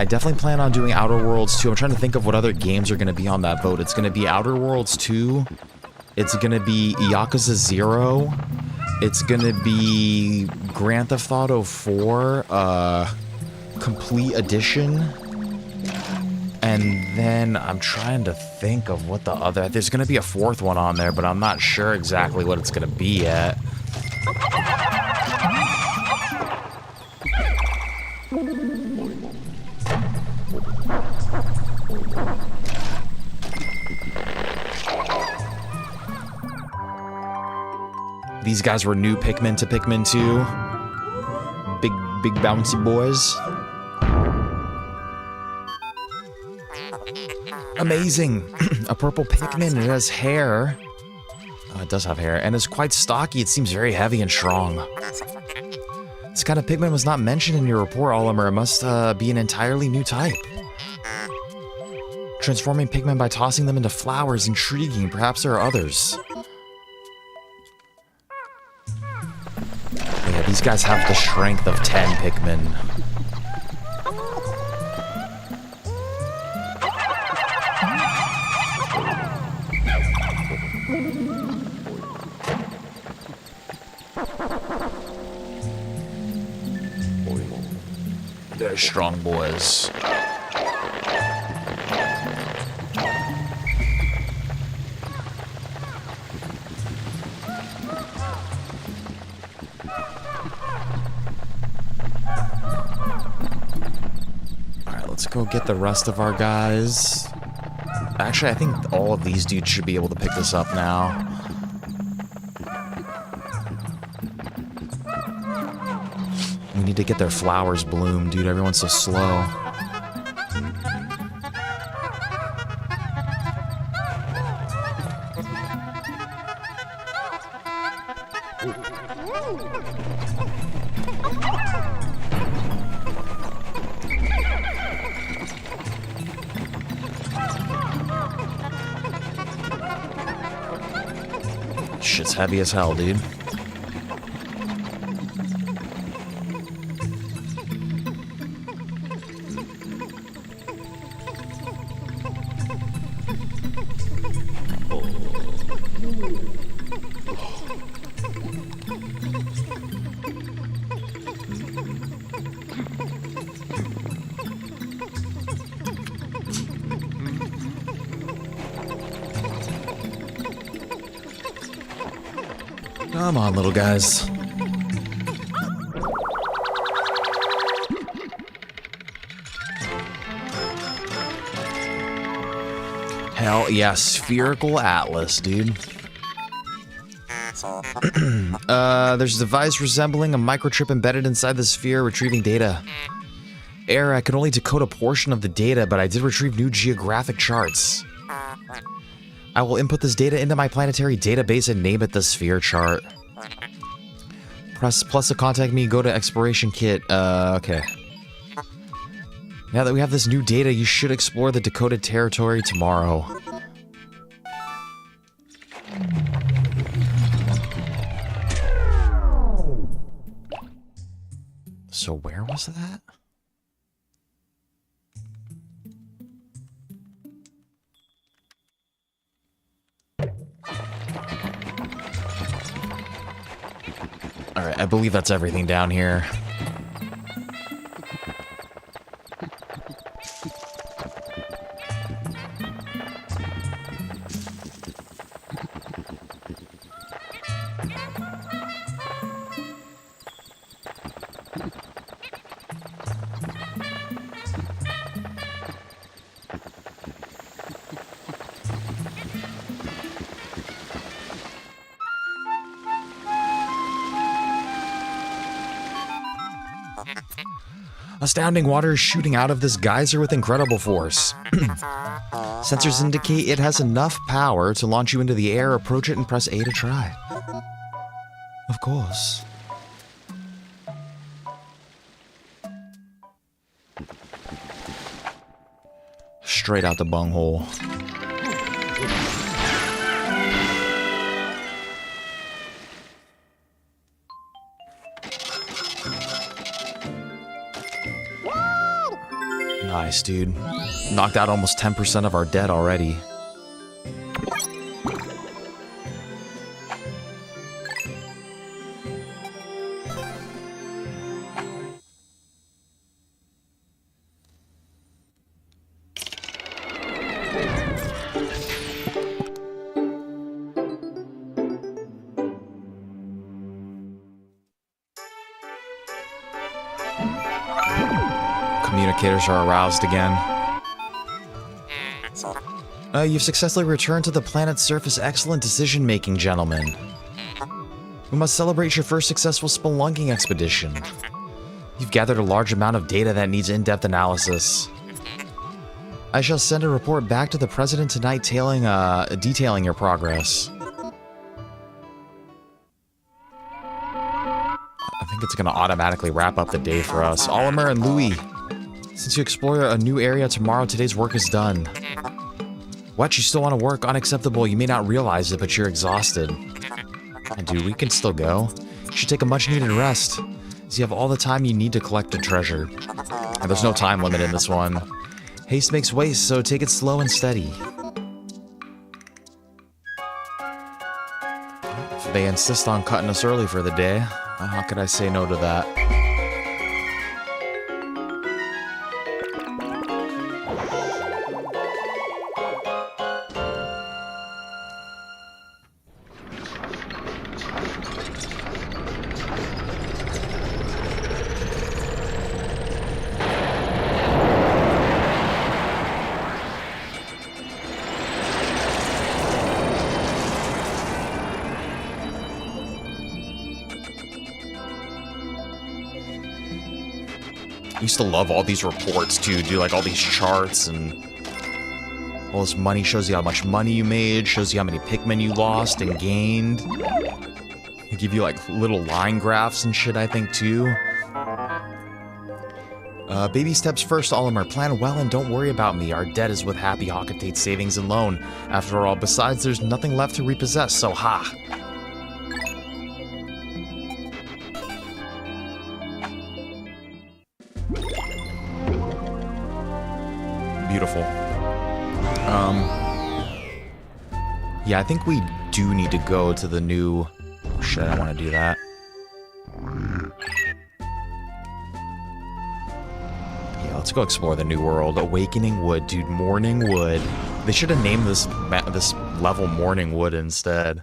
definitely plan on doing Outer Worlds 2. I'm trying to think of what other games are going to be on that vote. It's going to be Outer Worlds 2. It's going to be Yakuza 0. It's gonna be Grand Theft Auto 4, Complete Edition. And then I'm trying to think of what the other... There's gonna be a fourth one on there, but I'm not sure exactly what it's gonna be yet. These guys were new Pikmin to Pikmin 2. Big bouncy boys. Amazing! A purple Pikmin. It has hair. It does have hair, and is quite stocky. It seems very heavy and strong. This kind of Pikmin was not mentioned in your report, Oliver. It must be an entirely new type. Transforming Pikmin by tossing them into flowers. Intriguing. Perhaps there are others. These guys have the strength of 10 Pikmin. They're strong boys. Alright, let's go get the rest of our guys. Actually, I think all of these dudes should be able to pick this up now. We need to get their flowers bloom, dude. Everyone's so slow. Shit's heavy as hell, dude. Come on, little guys. Hell yeah, spherical atlas, dude. There's a device resembling a microchip embedded inside the sphere, retrieving data. Error, I could only decode a portion of the data, but I did retrieve new geographic charts. I will input this data into my planetary database and name it the sphere chart. Press plus to contact me, go to exploration kit. Okay. Now that we have this new data, you should explore the decoded territory tomorrow. So where was that? Alright, I believe that's everything down here. Astounding water is shooting out of this geyser with incredible force. Sensors indicate it has enough power to launch you into the air. Approach it and press A to try. Of course. Straight out the bunghole. Nice, dude. Knocked out almost 10% of our debt already. Communicators are aroused again. You've successfully returned to the planet's surface. Excellent decision-making, gentlemen. We must celebrate your first successful spelunking expedition. You've gathered a large amount of data that needs in-depth analysis. I shall send a report back to the President tonight detailing your progress. I think it's going to automatically wrap up the day for us. Olimer and Louis. Since you explore a new area tomorrow, today's work is done. What? You still want to work? Unacceptable. You may not realize it, but you're exhausted. Dude, we can still go. should take a much-needed rest, as you have all the time you need to collect the treasure. And there's no time limit in this one. Haste makes waste, so take it slow and steady. If they insist on cutting us early for the day, how could I say no to that? I used to love all these reports too, do like all these charts and all this money shows you how much money you made, shows you how many Pikmin you lost and gained. They give you like little line graphs and shit, I think, too. Baby steps first, Olimar. Plan well and don't worry about me. Our debt is with Happy Hockatate Savings and Loan. After all, besides, there's nothing left to repossess, so ha! Beautiful. Yeah, I think we do need to go to the new... Oh, shit, I don't want to do that. Yeah, let's go explore the new world. Awakening Wood, dude. Morning Wood. They should have named this level Morning Wood instead.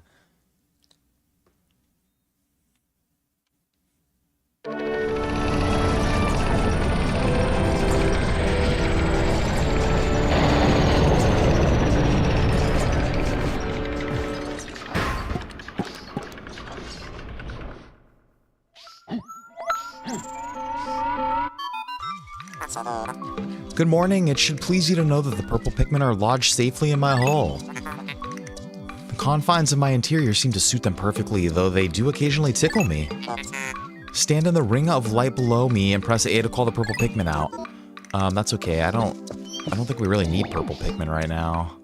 Good morning. It should please you to know that the purple Pikmin are lodged safely in my hull. The confines of my interior seem to suit them perfectly, though they do occasionally tickle me. Stand in the ring of light below me and press A to call the purple Pikmin out. That's okay. I don't think we really need purple Pikmin right now.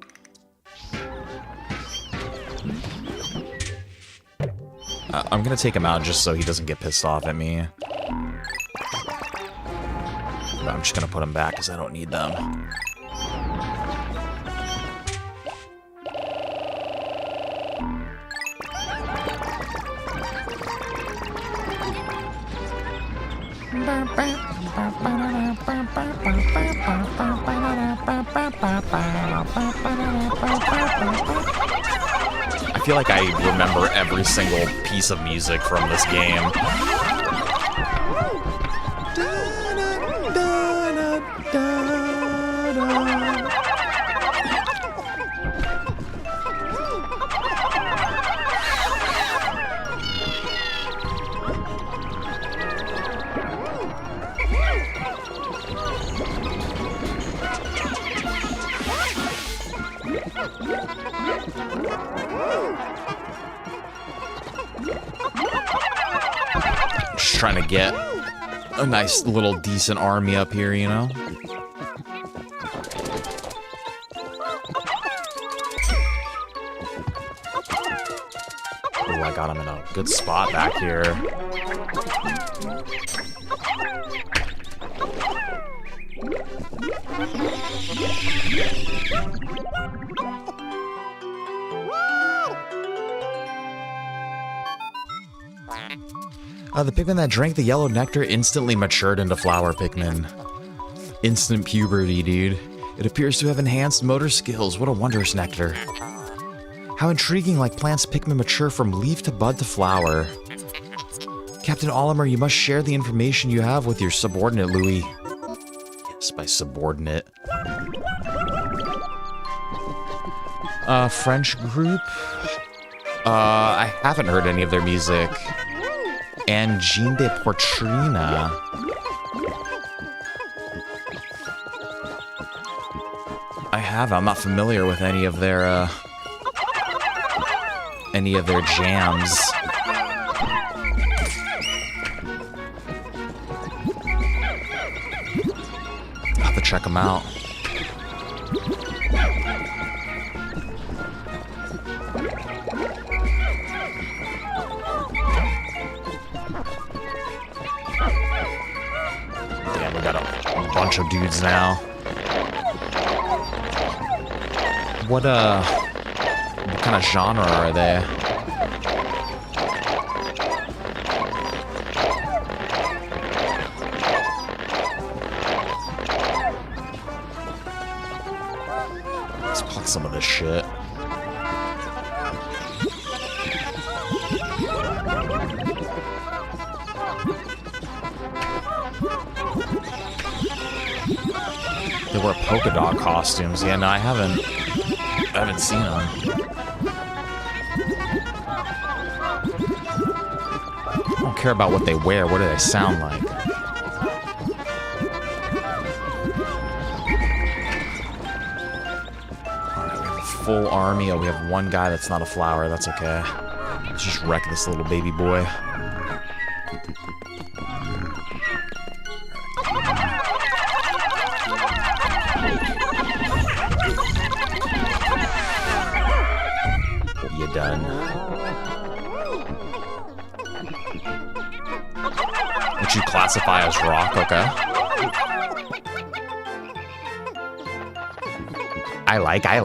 I'm gonna take him out just so he doesn't get pissed off at me. I'm just gonna put them back because I don't need them. I feel like I remember every single piece of music from this game. Just trying to get a nice little decent army up here, you know? Oh, I got him in a good spot back here. The Pikmin that drank the yellow nectar instantly matured into flower Pikmin. Instant puberty, dude. It appears to have enhanced motor skills. What a wondrous nectar. How intriguing, like plants Pikmin mature from leaf to bud to flower. Captain Olimar, you must share the information you have with your subordinate, Louis. Yes, by subordinate. French group? I haven't heard any of their music. Angine de Portrina. I have. I'm not familiar with any of their jams. I'll have to check them out. bunch of dudes now. What kind of genre are they? Let's pluck some of this shit. They wear polka dot costumes. Yeah, no, I haven't seen them. I don't care about what they wear. What do they sound like? Alright, we have a full army. Oh, we have one guy that's not a flower. That's okay. Let's just wreck this little baby boy. You done. Which you classify as rock, okay? I like that. I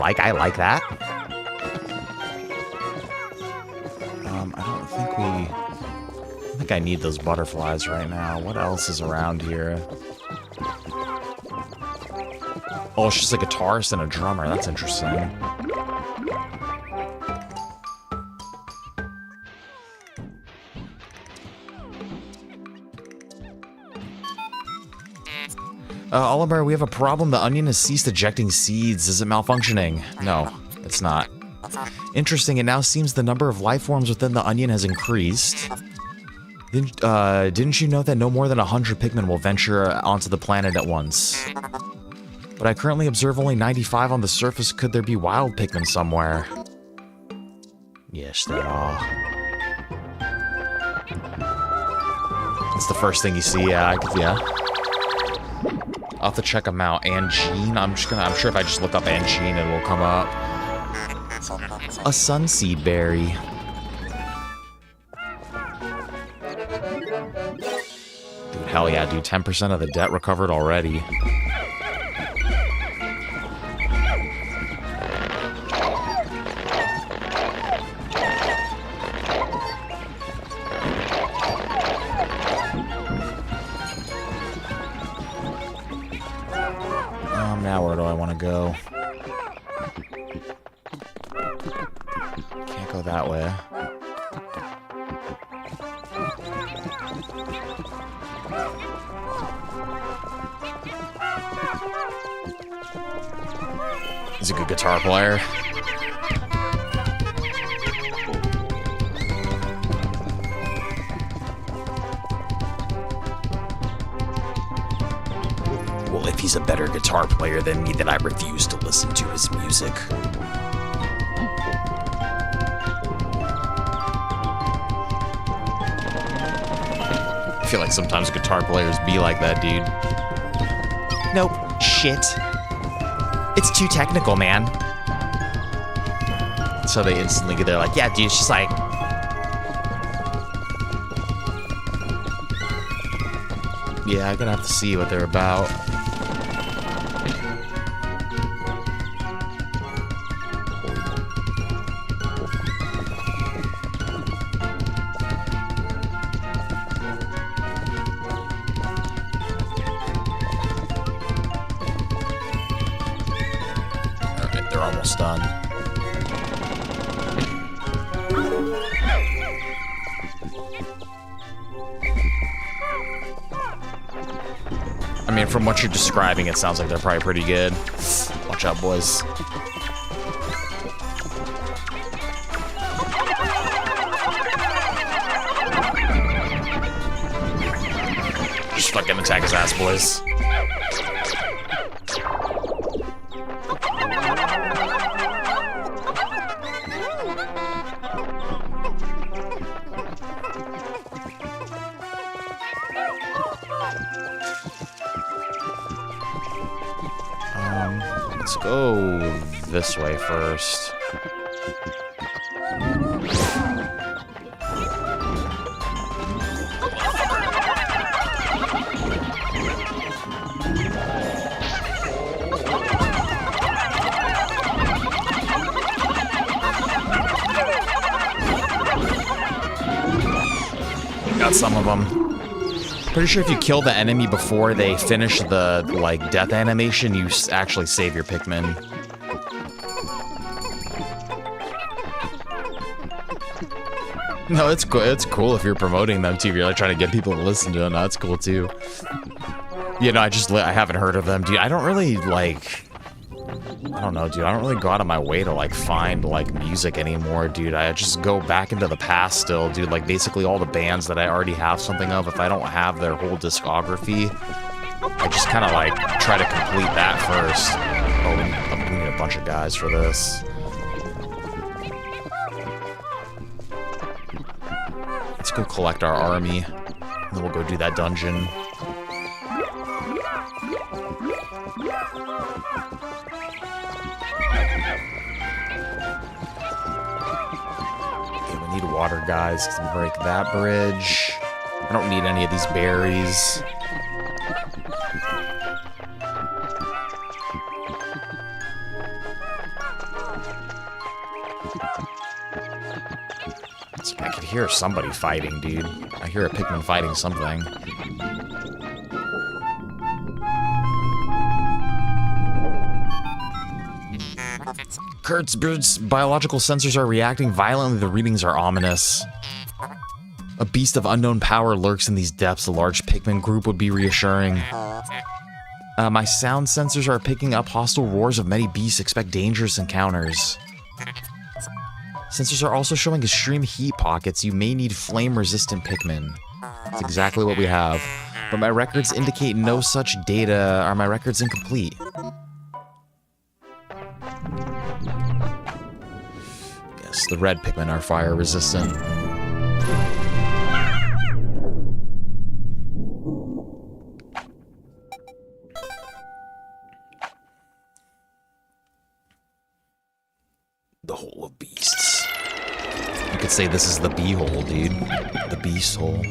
don't think I need those butterflies right now. What else is around here? Oh, it's just a guitarist and a drummer. That's interesting. Oliver, we have a problem. The onion has ceased ejecting seeds. Is it malfunctioning? No, it's not. Interesting, it now seems the number of life forms within the onion has increased. Didn't you know that no more than 100 Pikmin will venture onto the planet at once? But I currently observe only 95 on the surface. Could there be wild Pikmin somewhere? Yes, there are. That's the first thing you see, yeah. I'll have to check them out. Angine. I'm sure if I just look up Angine, it will come up. A sunseed berry. Dude, hell yeah, dude. 10% of the debt recovered already. Now where do I want to go? Can't go that way. He's a good guitar player. Well, if he's a better guitar player than me, then I refuse to listen to his music. I feel like sometimes guitar players be like that, dude. Nope. Shit. It's too technical, man. So they instantly get there like, yeah, dude, it's just like... Yeah, I'm gonna have to see what they're about. Alright, they're almost done. I mean, from what you're describing, it sounds like they're probably pretty good. Watch out, boys. Just fucking attack his ass, boys. Let's go this way first. got some of them. Pretty sure if you kill the enemy before they finish the, like, death animation, you actually save your Pikmin. No, it's cool. It's cool if you're promoting them too. If you're like trying to get people to listen to them. That's cool too. You know, I haven't heard of them, dude. I don't really like. I don't know, dude. I don't really go out of my way to like find like music anymore, dude. I just go back into the past still, dude. Like basically all the bands that I already have something of. If I don't have their whole discography, I just kind of like try to complete that first. Oh, we need a bunch of guys for this. Let's go collect our army, and then we'll go do that dungeon. Okay, we need water, guys, to break that bridge. I don't need any of these berries. I could hear somebody fighting, dude. I hear a Pikmin fighting something. Kurtz's biological sensors are reacting violently. The readings are ominous. A beast of unknown power lurks in these depths. A large Pikmin group would be reassuring. My sound sensors are picking up hostile roars of many beasts. Expect dangerous encounters. Sensors are also showing extreme heat pockets. You may need flame-resistant Pikmin. That's exactly what we have. But my records indicate no such data. Are my records incomplete? Yes, the red Pikmin are fire-resistant. The hole of beasts. You could say this is the bee hole, dude. The beast hole.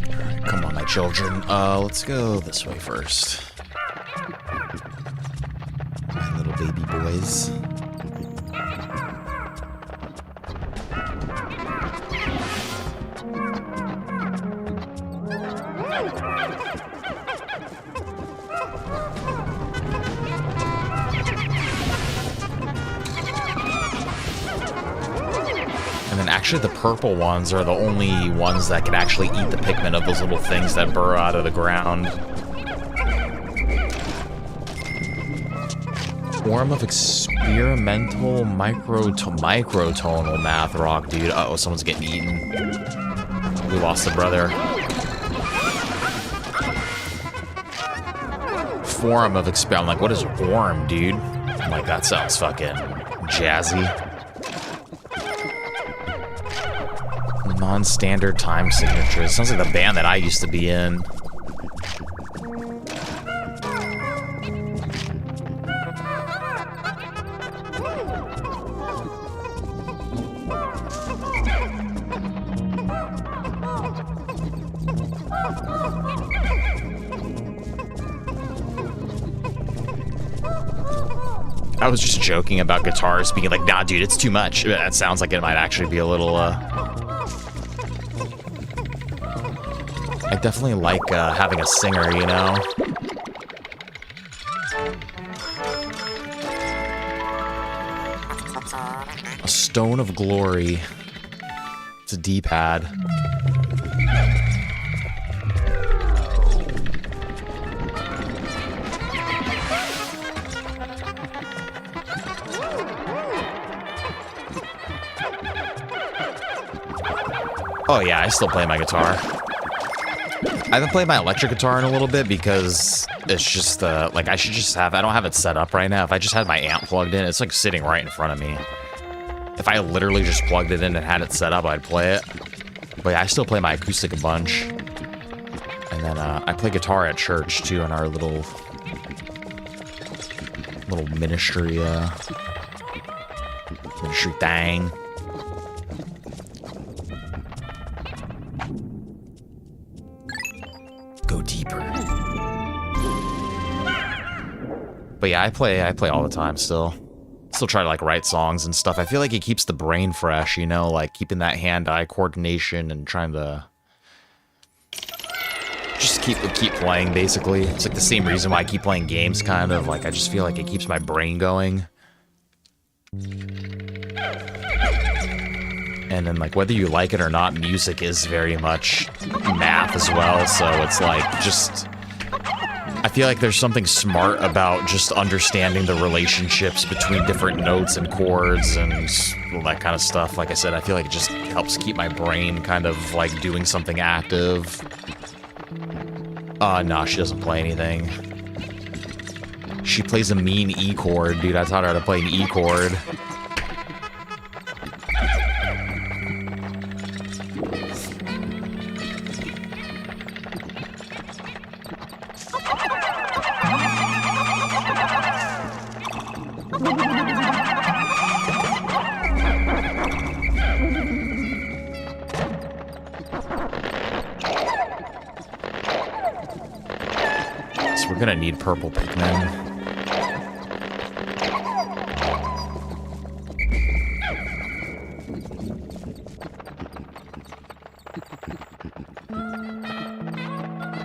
Alright, come on, my children. Let's go this way first. My little baby boys. Actually, the purple ones are the only ones that can actually eat the Pikmin of those little things that burrow out of the ground. Form of experimental microtonal math rock, dude. Uh-oh, someone's getting eaten. We lost a brother. Form of I'm like, what is worm, dude? I'm like, that sounds fucking jazzy. Non-standard time signatures. Sounds like the band that I used to be in. I was just joking about guitars being like, nah, dude, it's too much. That sounds like it might actually be a little, I definitely like having a singer, you know? A Stone of Glory. It's a D-pad. Oh yeah, I still play my guitar. I haven't played my electric guitar in a little bit because it's just, like, I should just have, I don't have it set up right now. If I just had my amp plugged in, it's like sitting right in front of me. If I literally just plugged it in and had it set up, I'd play it. But yeah, I still play my acoustic a bunch. And then, I play guitar at church, too, in our little ministry, ministry thing. Go deeper. But yeah, I play all the time still. Still try to like write songs and stuff. I feel like it keeps the brain fresh, you know, like keeping that hand-eye coordination and trying to just keep playing, basically. It's like the same reason why I keep playing games, kind of. Like, I just feel like it keeps my brain going. And then, like, whether you like it or not, music is very much math as well, so it's like, just... I feel like there's something smart about just understanding the relationships between different notes and chords and all that kind of stuff. Like I said, I feel like it just helps keep my brain kind of, like, doing something active. Nah, she doesn't play anything. She plays a mean E chord, dude. I taught her how to play an E chord. So we're gonna need purple Pikmin.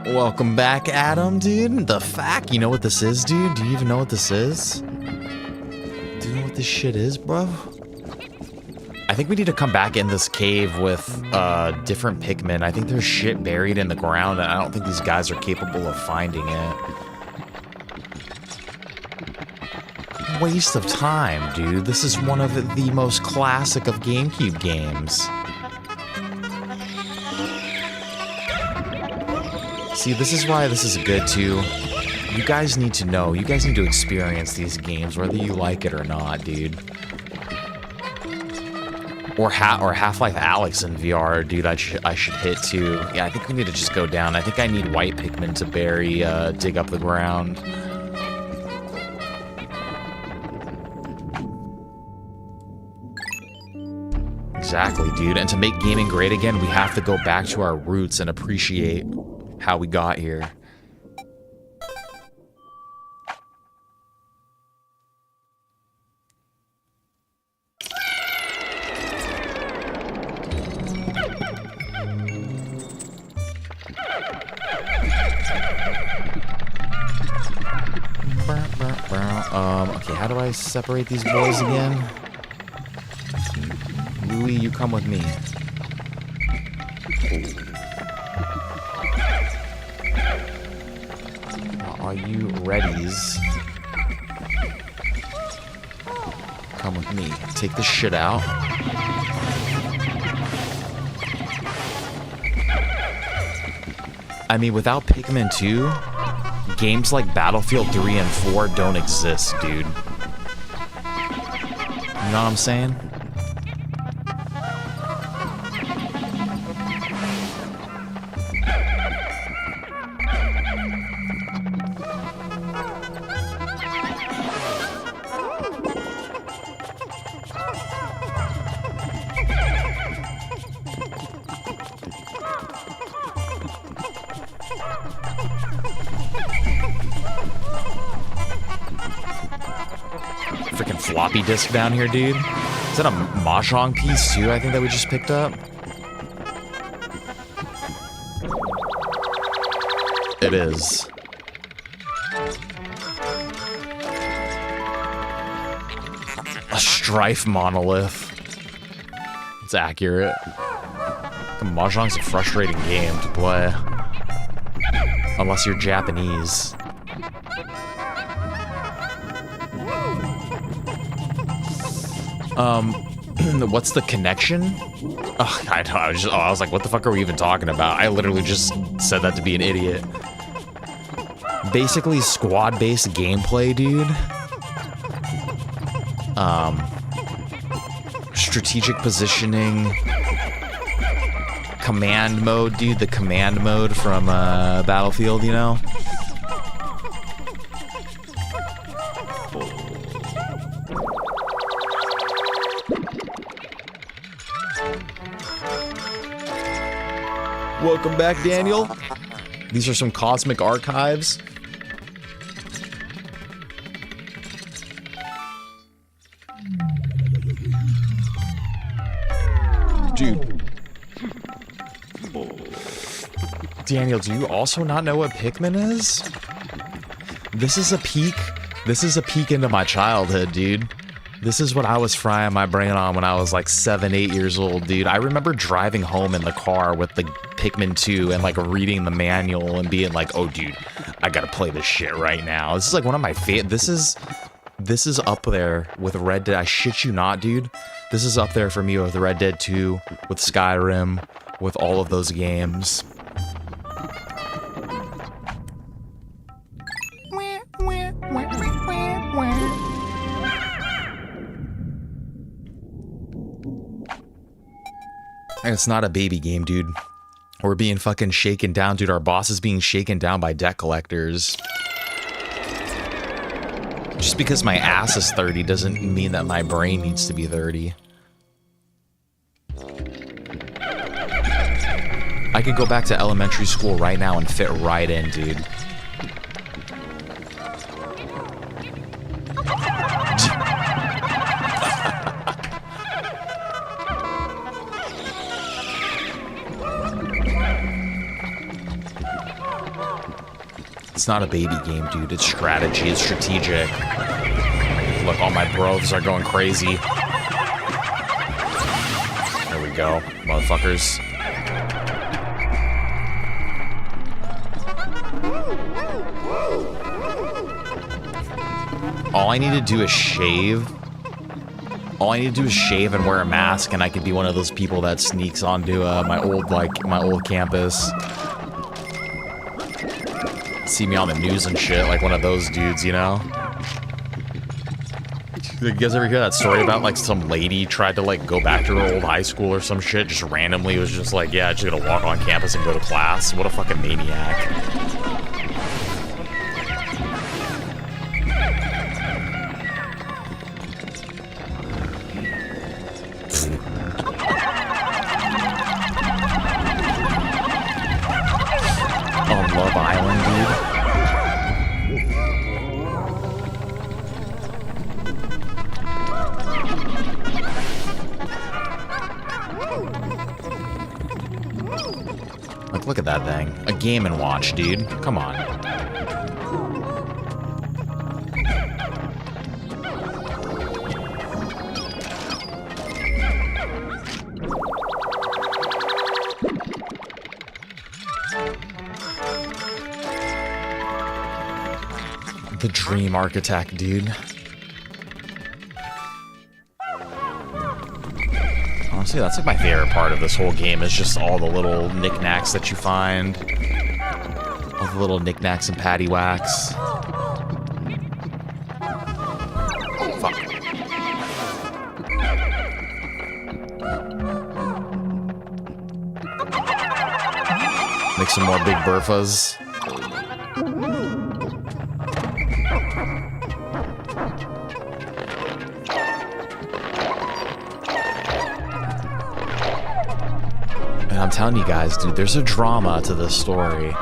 Welcome back, Adam, dude. The fact, you know what this is, dude? Do you even know what this is? Do you know what this shit is, bro? I think we need to come back in this cave with different Pikmin. I think there's shit buried in the ground, and I don't think these guys are capable of finding it. Waste of time, dude. This is one of the most classic of GameCube games. See, this is why this is good, too. You guys need to know. You guys need to experience these games, whether you like it or not, dude. Or Half-Life Alyx in VR, dude, I should hit, too. Yeah, I think we need to just go down. I think I need white Pikmin to bury, dig up the ground. Exactly, dude. And to make gaming great again, we have to go back to our roots and appreciate how we got here. Okay, how do I separate these boys again? Louie, you come with me. Are you readies? Come with me. Take this shit out. I mean, without Pikmin 2, games like Battlefield 3 and 4 don't exist, dude. You know what I'm saying? Freaking floppy disk down here, dude. Is that a Mahjong piece too, I think, that we just picked up? It is. A Strife monolith. It's accurate. Mahjong's a frustrating game to play. Unless you're Japanese. What's the connection? Oh, I know. I was like, what the fuck are we even talking about? I literally just said that to be an idiot. Basically, squad-based gameplay, dude. Strategic positioning. Command mode, dude. The command mode from Battlefield, you know? Welcome back, Daniel. These are some cosmic archives. Daniel, do you also not know what Pikmin is? This is a peek. This is a peek into my childhood, dude. This is what I was frying my brain on when I was like 7, 8 years old, dude. I remember driving home in the car with the Pikmin 2 and like reading the manual and being like, oh, dude, I gotta play this shit right now. This is like one of my favorite. This is up there with Red Dead. I shit you not, dude. This is up there for me with Red Dead 2, with Skyrim, with all of those games. And it's not a baby game, dude. We're being fucking shaken down, dude. Our boss is being shaken down by debt collectors. Just because my ass is 30 doesn't mean that my brain needs to be 30. I could go back to elementary school right now and fit right in, dude. It's not a baby game, dude. It's strategy. It's strategic. Look, all my bros are going crazy. There we go, motherfuckers. All I need to do is shave. All I need to do is shave and wear a mask, and I could be one of those people that sneaks onto my old campus. See me on the news and shit, like one of those dudes, you know? You guys ever hear that story about like some lady tried to like go back to her old high school or some shit? Just randomly was just like, yeah, just gonna walk on campus and go to class. What a fucking maniac. Love Island, dude. Like, look at that thing. A Game & Watch, dude. Come on. The Dream Architect, dude. Honestly, that's like my favorite part of this whole game is just all the little knickknacks that you find. All the little knickknacks and paddywhacks. Oh, fuck. Make some more big burfas. I'm telling you guys, dude, there's a drama to this story.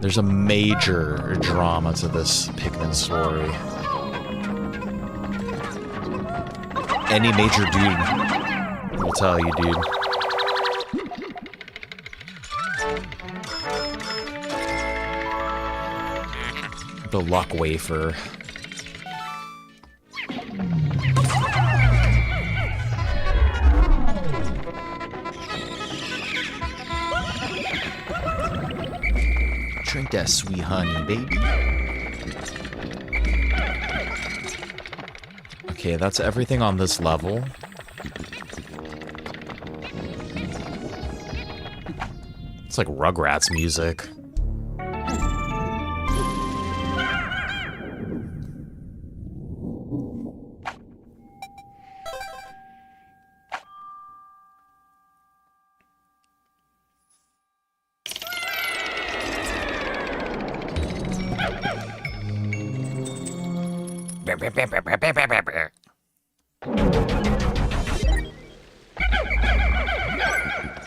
There's a major drama to this Pikmin story. Any major dude will tell you, dude. The luck wafer. Drink that sweet honey, baby. Okay, that's everything on this level. It's like Rugrats music.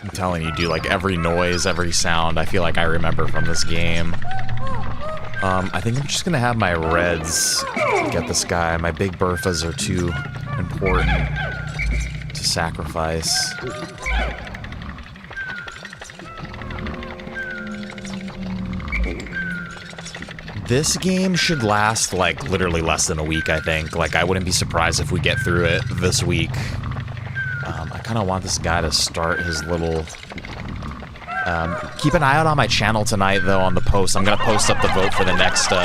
I'm telling you, dude, like every noise, every sound, I feel like I remember from this game. I think I'm just gonna have my reds get this guy. My big burfas are too important to sacrifice. This game should last, like, literally less than a week, I think. Like, I wouldn't be surprised if we get through it this week. I kind of want this guy to start his little... keep an eye out on my channel tonight, though, on the post. I'm going to post up the vote for the next, Get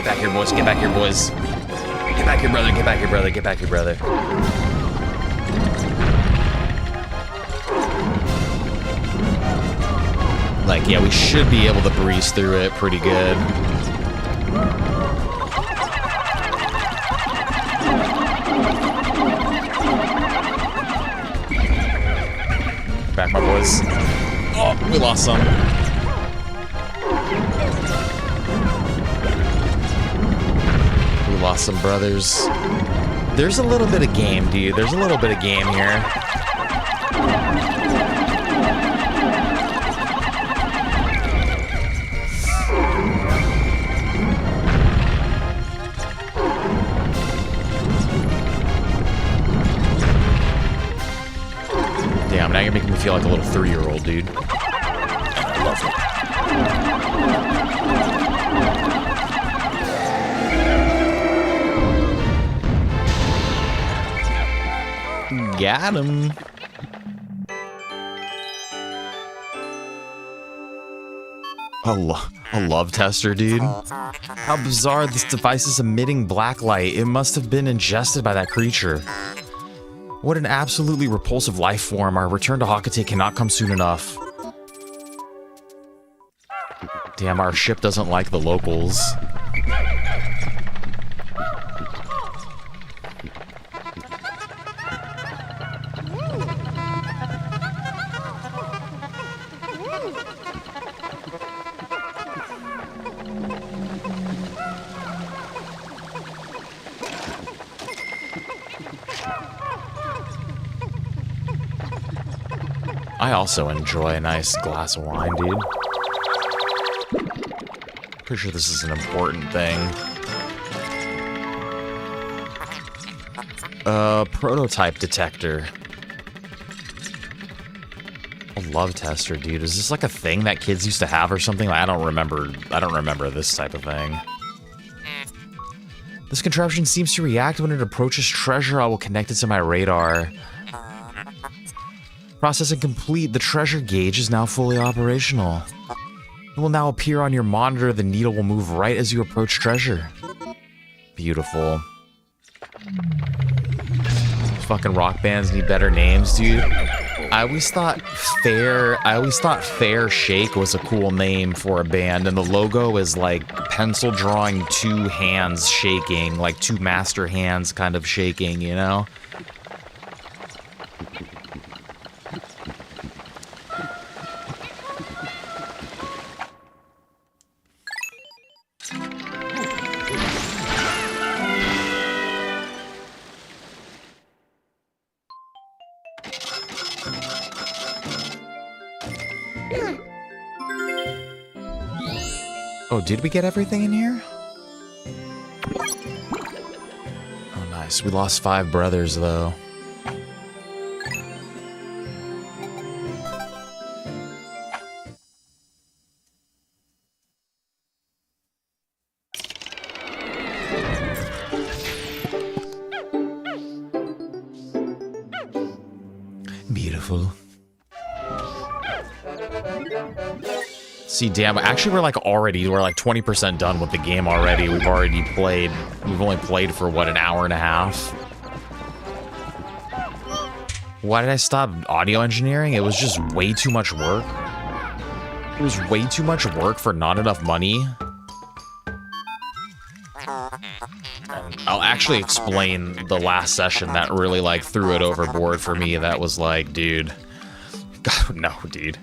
back here, boys. Get back here, boys. Get back here, brother. Get back here, brother. Get back here, brother. Like, yeah, we should be able to breeze through it pretty good. Back, my boys. Oh, we lost some. We lost some brothers. There's a little bit of game, dude. There's a little bit of game here. Damn, now you're making me feel like a little 3-year-old, dude. I love it. Got him. A love tester, dude. How bizarre, this device is emitting black light. It must have been ingested by that creature. What an absolutely repulsive life form. Our return to Hokate cannot come soon enough. Damn, our ship doesn't like the locals. I also enjoy a nice glass of wine, dude. Pretty sure this is an important thing. Prototype detector. A love tester, dude. Is this like a thing that kids used to have or something? I don't remember this type of thing. This contraption seems to react when it approaches treasure. I will connect it to my radar. Processing complete. The treasure gauge is now fully operational. It will now appear on your monitor. The needle will move right as you approach treasure. Beautiful. Fucking rock bands need better names, dude. I always thought Fair Shake was a cool name for a band, and the logo is like pencil drawing two hands shaking, like two master hands kind of shaking, you know? Oh, did we get everything in here? Oh, nice. We lost 5 brothers, though. Beautiful. See, damn, actually we're like 20% done with the game already. We've only played for what, an hour and a half? Why did I stop audio engineering? It was just way too much work. It was way too much work for not enough money. I'll actually explain the last session that really like threw it overboard for me. That was like, dude, God, no, dude.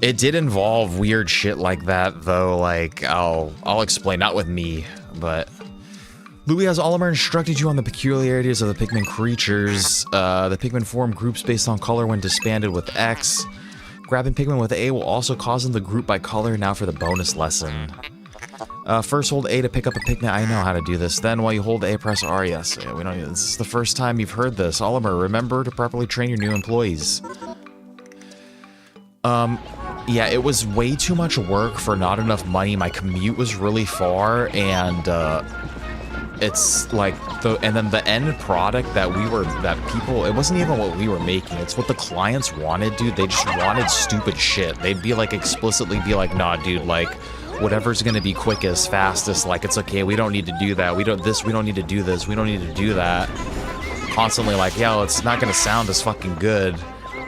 It did involve weird shit like that, though. Like, I'll explain, not with me, but Louis has Oliver instructed you on the peculiarities of the Pikmin creatures. The Pikmin form groups based on color when disbanded with X. Grabbing Pikmin with A will also cause them to group by color. Now for the bonus lesson. First hold A to pick up a Pikmin. I know how to do this. Then while you hold A, press R. Yes, yeah, we don't. This is the first time you've heard this. Oliver, remember to properly train your new employees. yeah, it was way too much work for not enough money. My commute was really far, and it's like and then the end product that people, it wasn't even what we were making. It's what the clients wanted, dude. They just wanted stupid shit. They'd be like, explicitly be like, nah, dude, like, whatever's gonna be quickest, fastest, like, it's okay, we don't need to do that. We don't need to do this. We don't need to do that. Constantly like, yo, it's not gonna sound as fucking good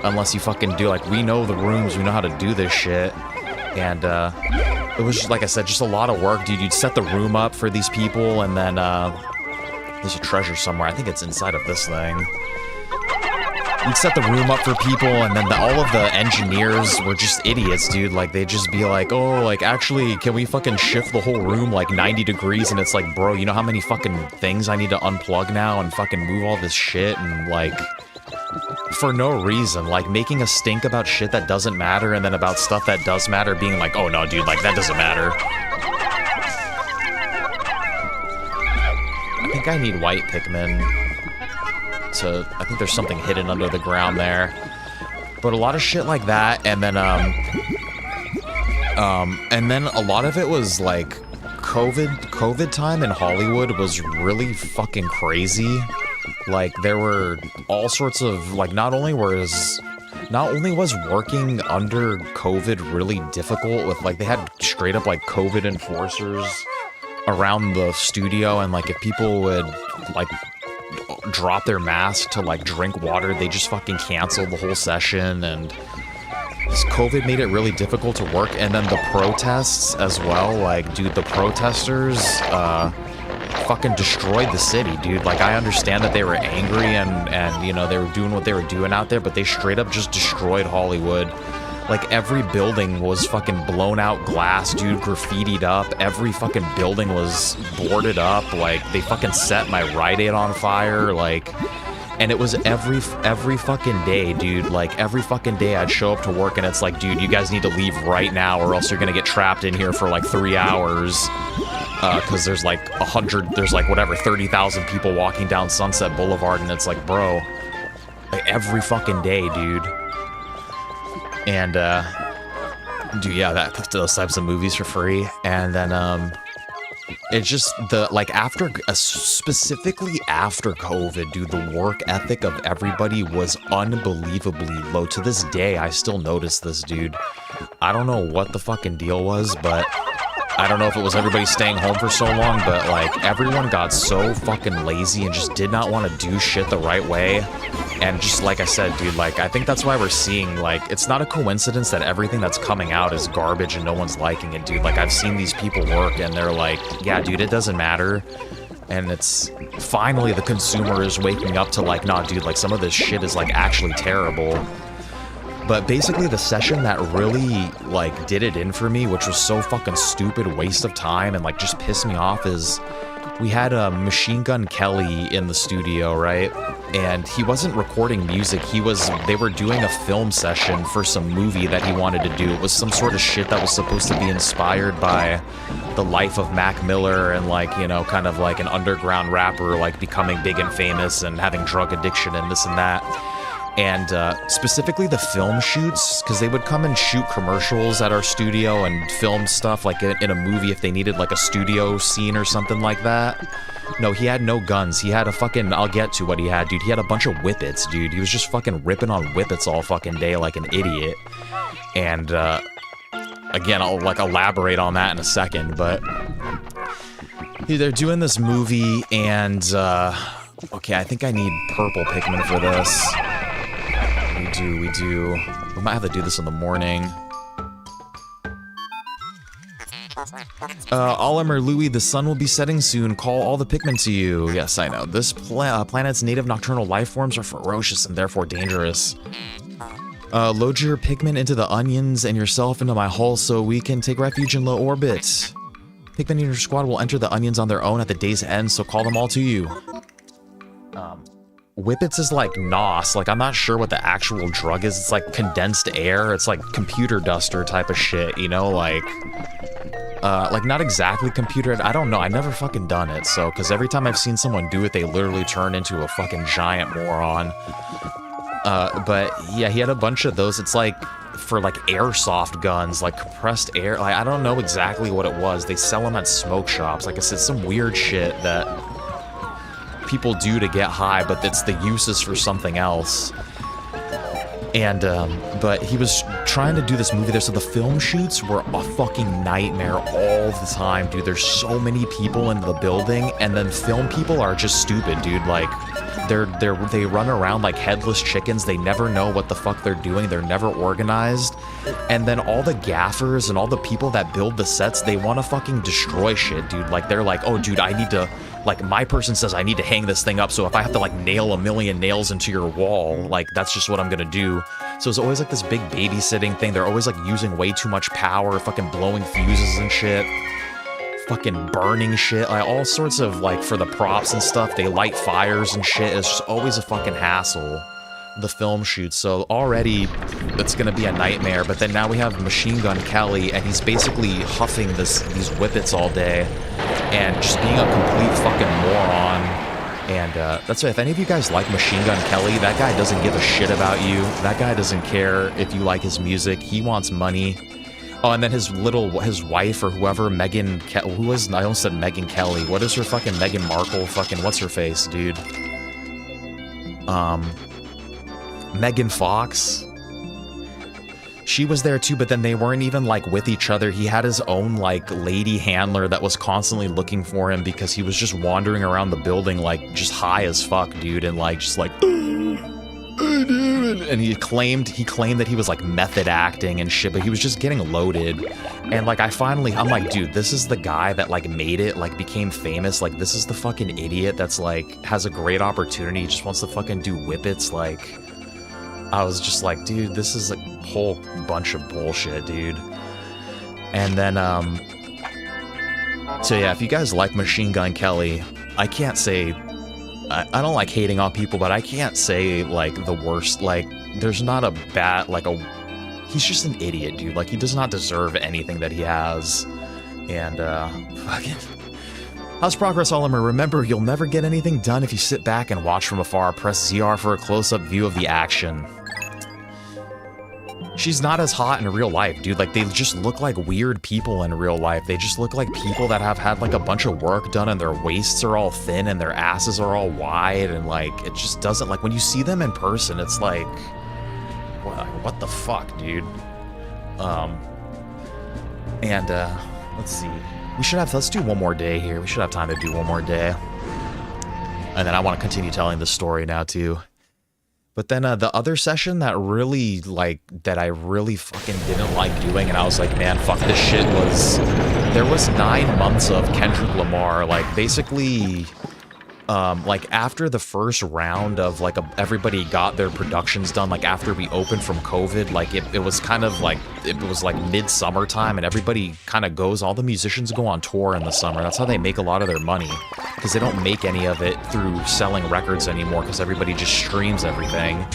unless you fucking do, like, we know the rooms, we know how to do this shit. And it was just, like I said, just a lot of work, dude. You'd set the room up for these people, and then there's a treasure somewhere. I think it's inside of this thing. You'd set the room up for people, and then all of the engineers were just idiots, dude. Like, they'd just be like, oh, like, actually, can we fucking shift the whole room, like, 90 degrees? And it's like, bro, you know how many fucking things I need to unplug now and fucking move all this shit? And, like, for no reason, like, making a stink about shit that doesn't matter, and then about stuff that does matter being like, oh, no, dude, like, that doesn't matter. I think I need white Pikmin. So I think there's something hidden under the ground there, but a lot of shit like that, and then a lot of it was like COVID time in Hollywood was really fucking crazy. Like, there were all sorts of, like, not only was working under COVID really difficult with, like, they had straight up like COVID enforcers around the studio, and like if people would like drop their mask to like drink water, they just fucking canceled the whole session, and this COVID made it really difficult to work. And then the protests as well, like, dude, the protesters fucking destroyed the city, dude. Like, I understand that they were angry and you know, they were doing what they were doing out there, but they straight up just destroyed Hollywood. Like, every building was fucking blown out glass, dude, graffitied up. Every fucking building was boarded up. Like, they fucking set my Rite Aid on fire, like, and it was every fucking day, dude. Like, every fucking day I'd show up to work and it's like, dude, you guys need to leave right now or else you're gonna get trapped in here for like 3 hours. Cause there's like 30,000 people walking down Sunset Boulevard, and it's like, bro, like, every fucking day, dude. And, dude, yeah, those types of movies for free. And then, it's just specifically after COVID, dude, the work ethic of everybody was unbelievably low. To this day, I still notice this, dude. I don't know what the fucking deal was, but I don't know if it was everybody staying home for so long, but, like, everyone got so fucking lazy and just did not want to do shit the right way. And just like I said, dude, like, I think that's why we're seeing, like, it's not a coincidence that everything that's coming out is garbage and no one's liking it, dude. Like, I've seen these people work and they're like, yeah, dude, it doesn't matter. And it's finally the consumer is waking up to, like, nah, dude, like, some of this shit is, like, actually terrible. But basically the session that really, like, did it in for me, which was so fucking stupid, waste of time, and, like, just pissed me off, is we had Machine Gun Kelly in the studio, right? And he wasn't recording music. They were doing a film session for some movie that he wanted to do. It was some sort of shit that was supposed to be inspired by the life of Mac Miller and, like, you know, kind of like an underground rapper, like, becoming big and famous and having drug addiction and this and that. And specifically the film shoots, because they would come and shoot commercials at our studio and film stuff like in a movie if they needed like a studio scene or something like that. No, he had no guns. He had a fucking, I'll get to what he had, dude. He had a bunch of whippets, dude. He was just fucking ripping on whippets all fucking day like an idiot. And again, I'll like elaborate on that in a second, but they're doing this movie, and okay, I think I need purple Pikmin for this. We do. We might have to do this in the morning. Olimer Louie, the sun will be setting soon. Call all the Pikmin to you. Yes, I know. This planet's native nocturnal life forms are ferocious and therefore dangerous. Load your Pikmin into the onions and yourself into my hull so we can take refuge in low orbit. Pikmin in your squad will enter the onions on their own at the day's end, so call them all to you. Whippets is like NOS, like I'm not sure what the actual drug is. It's like condensed air. It's like computer duster type of shit, you know, like not exactly computer. I don't know. I never fucking done it. So, because every time I've seen someone do it, they literally turn into a fucking giant moron. But yeah, he had a bunch of those. It's like for like airsoft guns, like compressed air. Like, I don't know exactly what it was. They sell them at smoke shops. Like I said, some weird shit that people do to get high, but it's the uses for something else. And, but he was trying to do this movie there, so the film shoots were a fucking nightmare all the time, dude. There's so many people in the building, and then film people are just stupid, dude. Like, they run around like headless chickens. They never know what the fuck they're doing. They're never organized. And then all the gaffers and all the people that build the sets, they want to fucking destroy shit, dude. Like, they're like, oh, dude, I need to... Like, my person says I need to hang this thing up, so if I have to, like, nail a million nails into your wall, like, that's just what I'm gonna do. So it's always, like, this big babysitting thing. They're always, like, using way too much power, fucking blowing fuses and shit. Fucking burning shit. Like, all sorts of, like, for the props and stuff, they light fires and shit. It's just always a fucking hassle, the film shoots. So already, it's gonna be a nightmare, but then now we have Machine Gun Kelly, and he's basically huffing these whippets all day. And just being a complete fucking moron. And that's right, if any of you guys like Machine Gun Kelly, that guy doesn't give a shit about you. That guy doesn't care if you like his music. He wants money. Oh, and then his wife or whoever, I almost said Megan Kelly. What is her fucking Meghan Markle fucking, what's her face, dude? Megan Fox. She was there too, but then they weren't even, like, with each other. He had his own, like, lady handler that was constantly looking for him because he was just wandering around the building, like, just high as fuck, dude, and, like, just like... And he claimed that he was, like, method acting and shit, but he was just getting loaded. And, like, I'm like, dude, this is the guy that, like, made it, like, became famous. Like, this is the fucking idiot that's, like, has a great opportunity, just wants to fucking do whippets, like... I was just like, dude, this is a whole bunch of bullshit, dude. And then, so yeah, if you guys like Machine Gun Kelly, I can't say, I don't like hating on people, but I can't say, like, the worst, like, there's not a bad, like, he's just an idiot, dude. Like, he does not deserve anything that he has. And, fucking... How's progress, Oliver? Remember, you'll never get anything done if you sit back and watch from afar. Press ZR for a close-up view of the action. She's not as hot in real life, dude. Like, they just look like weird people in real life. They just look like people that have had, like, a bunch of work done and their waists are all thin and their asses are all wide and, like, it just doesn't... Like, when you see them in person, it's like... What the fuck, dude? Let's see. Let's do one more day here. We should have time to do one more day. And then I want to continue telling the story now, too. But then the other session that I really fucking didn't like doing, and I was like, man, fuck this shit, there was 9 months of Kendrick Lamar, like, basically, like, after the first round of, like, everybody got their productions done, like, after we opened from COVID, like, it was kind of, like, it was, like, mid-summer time, and everybody kind of all the musicians go on tour in the summer. That's how they make a lot of their money, because they don't make any of it through selling records anymore, because everybody just streams everything.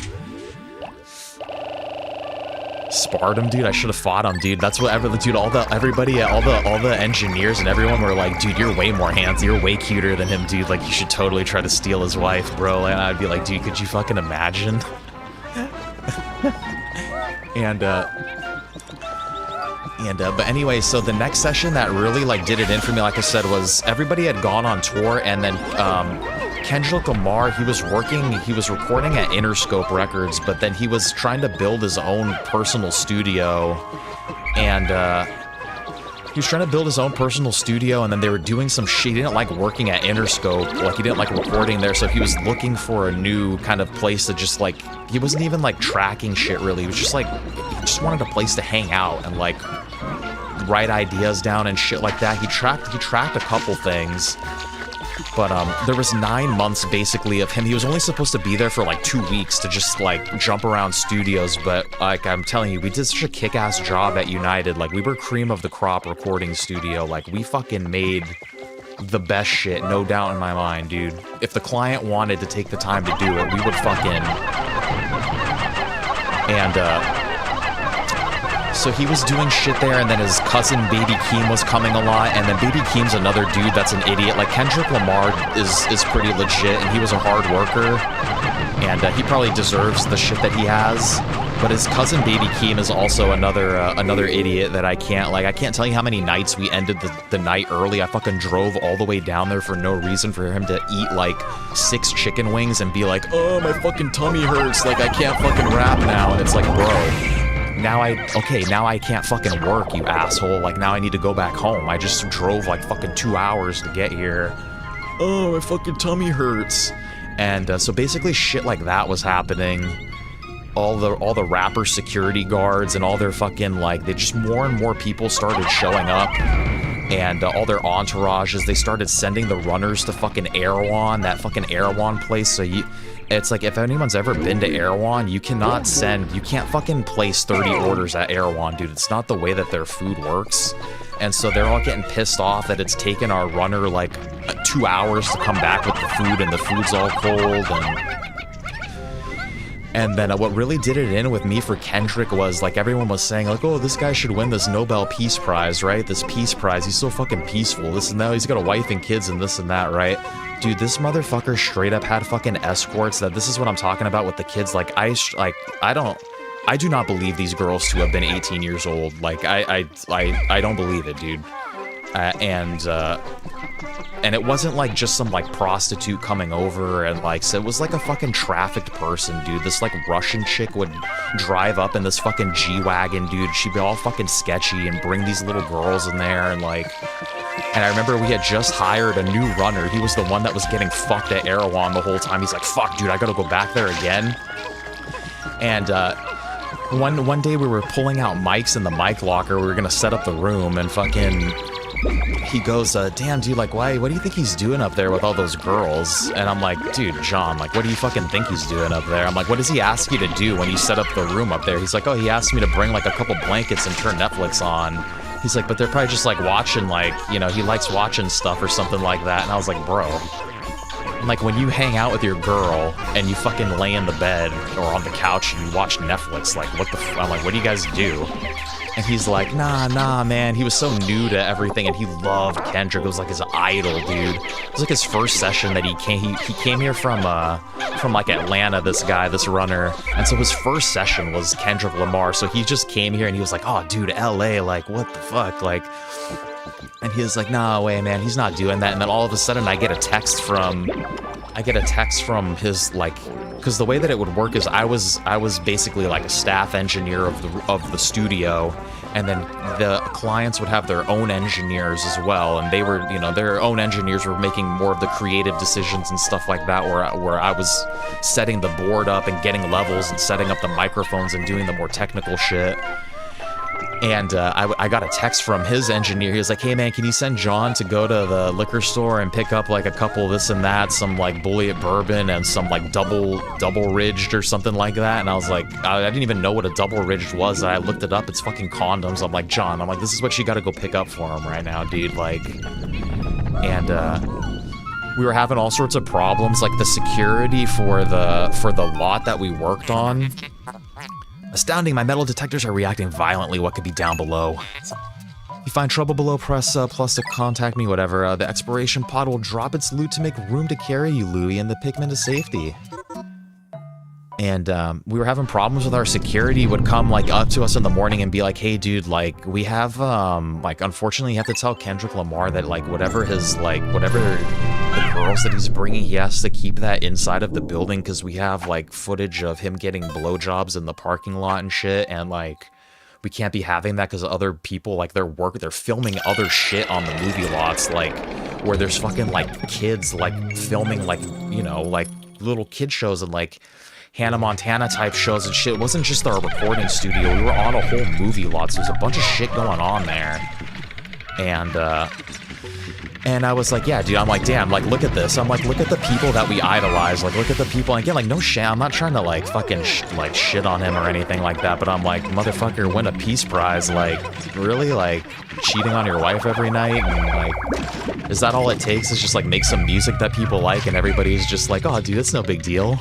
Sparred him, dude. I should have fought him, dude. That's what dude. All the engineers and everyone were like, dude, you're way more handsome. You're way cuter than him, dude. Like, you should totally try to steal his wife, bro. And I'd be like, dude, could you fucking imagine? But anyway, so the next session that really, like, did it in for me, like I said, was everybody had gone on tour, and then Kendrick Lamar, he was recording at Interscope Records, but then he was trying to build his own personal studio, and then they were doing some shit. He didn't like working at Interscope, like, he didn't like recording there, so he was looking for a new kind of place to just, like, he wasn't even, like, tracking shit, really. He was just, like, he just wanted a place to hang out and, like, write ideas down and shit like that. He tracked a couple things. But there was 9 months, basically, of him. He was only supposed to be there for, like, 2 weeks to just, like, jump around studios. But, like, I'm telling you, we did such a kick-ass job at United. Like, we were cream of the crop recording studio. Like, we fucking made the best shit, no doubt in my mind, dude. If the client wanted to take the time to do it, we would fucking... So he was doing shit there, and then his cousin Baby Keem was coming a lot, and then Baby Keem's another dude that's an idiot. Like, Kendrick Lamar is pretty legit, and he was a hard worker, and he probably deserves the shit that he has. But his cousin Baby Keem is also another idiot that I can't tell you how many nights we ended the night early. I fucking drove all the way down there for no reason for him to eat like 6 chicken wings and be like, oh, my fucking tummy hurts, like I can't fucking rap now. And it's like, bro, now I can't fucking work, you asshole. Like now I need to go back home. I just drove like fucking 2 hours to get here. Oh, my fucking tummy hurts. And so basically shit like that was happening. All the rapper security guards and all their fucking, like, they just more and more people started showing up, and all their entourages, they started sending the runners to fucking Erewhon, that fucking Erewhon place. So it's like, if anyone's ever been to Erewhon, you can't fucking place 30 orders at Erewhon, dude. It's not the way that their food works. And so they're all getting pissed off that it's taken our runner like 2 hours to come back with the food, and the food's all cold. And then what really did it in with me for Kendrick was, like, everyone was saying, like, oh, this guy should win this Nobel Peace Prize, right? This Peace Prize, he's so fucking peaceful, this and that, he's got a wife and kids and this and that, right? Dude, this motherfucker straight up had fucking escorts. This is what I'm talking about with the kids. Like, I do not believe these girls to have been 18 years old. Like, I don't believe it, dude. And it wasn't like just some like prostitute coming over, and like, so it was like a fucking trafficked person, dude. This like Russian chick would drive up in this fucking G-Wagon, dude. She'd be all fucking sketchy and bring these little girls in there, and like, and I remember we had just hired a new runner. He was the one that was getting fucked at Erewhon the whole time. He's like, fuck, dude, I gotta go back there again. And one day we were pulling out mics in the mic locker. We were gonna set up the room, and fucking he goes, damn, dude, like, what do you think he's doing up there with all those girls? And I'm like, dude, John, like, what do you fucking think he's doing up there? I'm like, what does he ask you to do when you set up the room up there? He's like, oh, he asked me to bring, like, a couple blankets and turn Netflix on. He's like, but they're probably just, like, watching, like, you know, he likes watching stuff or something like that. And I was like, bro, like, when you hang out with your girl and you fucking lay in the bed or on the couch and you watch Netflix, like, what the I'm like, what do you guys do? And he's like, nah, man. He was so new to everything, and he loved Kendrick. It was like his idol, dude. It was like his first session that he came here from like Atlanta, this guy, this runner. And so his first session was Kendrick Lamar. So he just came here and he was like, oh, dude, LA, like, what the fuck? Like, and he was like, nah, way, man, he's not doing that. And then all of a sudden I get a text from his, like, because the way that it would work is I was basically like a staff engineer of the studio, and then the clients would have their own engineers as well, and they were, you know, their own engineers were making more of the creative decisions and stuff like that, where I was setting the board up and getting levels and setting up the microphones and doing the more technical shit. And I got a text from his engineer. He was like, hey, man, can you send John to go to the liquor store and pick up, like, a couple this and that, some, like, Bulliet bourbon and some, like, double ridged or something like that? And I was like, I didn't even know what a double ridged was. I looked it up. It's fucking condoms. I'm like, John, this is what you got to go pick up for him right now, dude. Like, and we were having all sorts of problems, like the security for the lot that we worked on. Astounding, my metal detectors are reacting violently. What could be down below? If you find trouble below, press plus to contact me, whatever. The exploration pod will drop its loot to make room to carry you, Louie, and the Pikmin to safety. And we were having problems with our security. Would come, like, up to us in the morning and be like, hey, dude, like, we have, like, unfortunately, you have to tell Kendrick Lamar that, like, whatever the girls that he's bringing, he has to keep that inside of the building, because we have, like, footage of him getting blowjobs in the parking lot and shit, and, like, we can't be having that because other people, like, they're filming other shit on the movie lots, like, where there's fucking, like, kids, like, filming, like, you know, like, little kid shows and, like, Hannah Montana type shows and shit. It wasn't just our recording studio. We were on a whole movie lot, so there's a bunch of shit going on there. And I was like, yeah, dude, I'm like, damn, like, look at this. I'm like, look at the people that we idolize. Like, look at the people. And again, like, no shit. I'm not trying to, like, fucking, shit on him or anything like that. But I'm like, motherfucker, win a Peace Prize. Like, really? Like, cheating on your wife every night? And, like, is that all it takes? Is just, like, make some music that people like and everybody's just like, oh, dude, it's no big deal.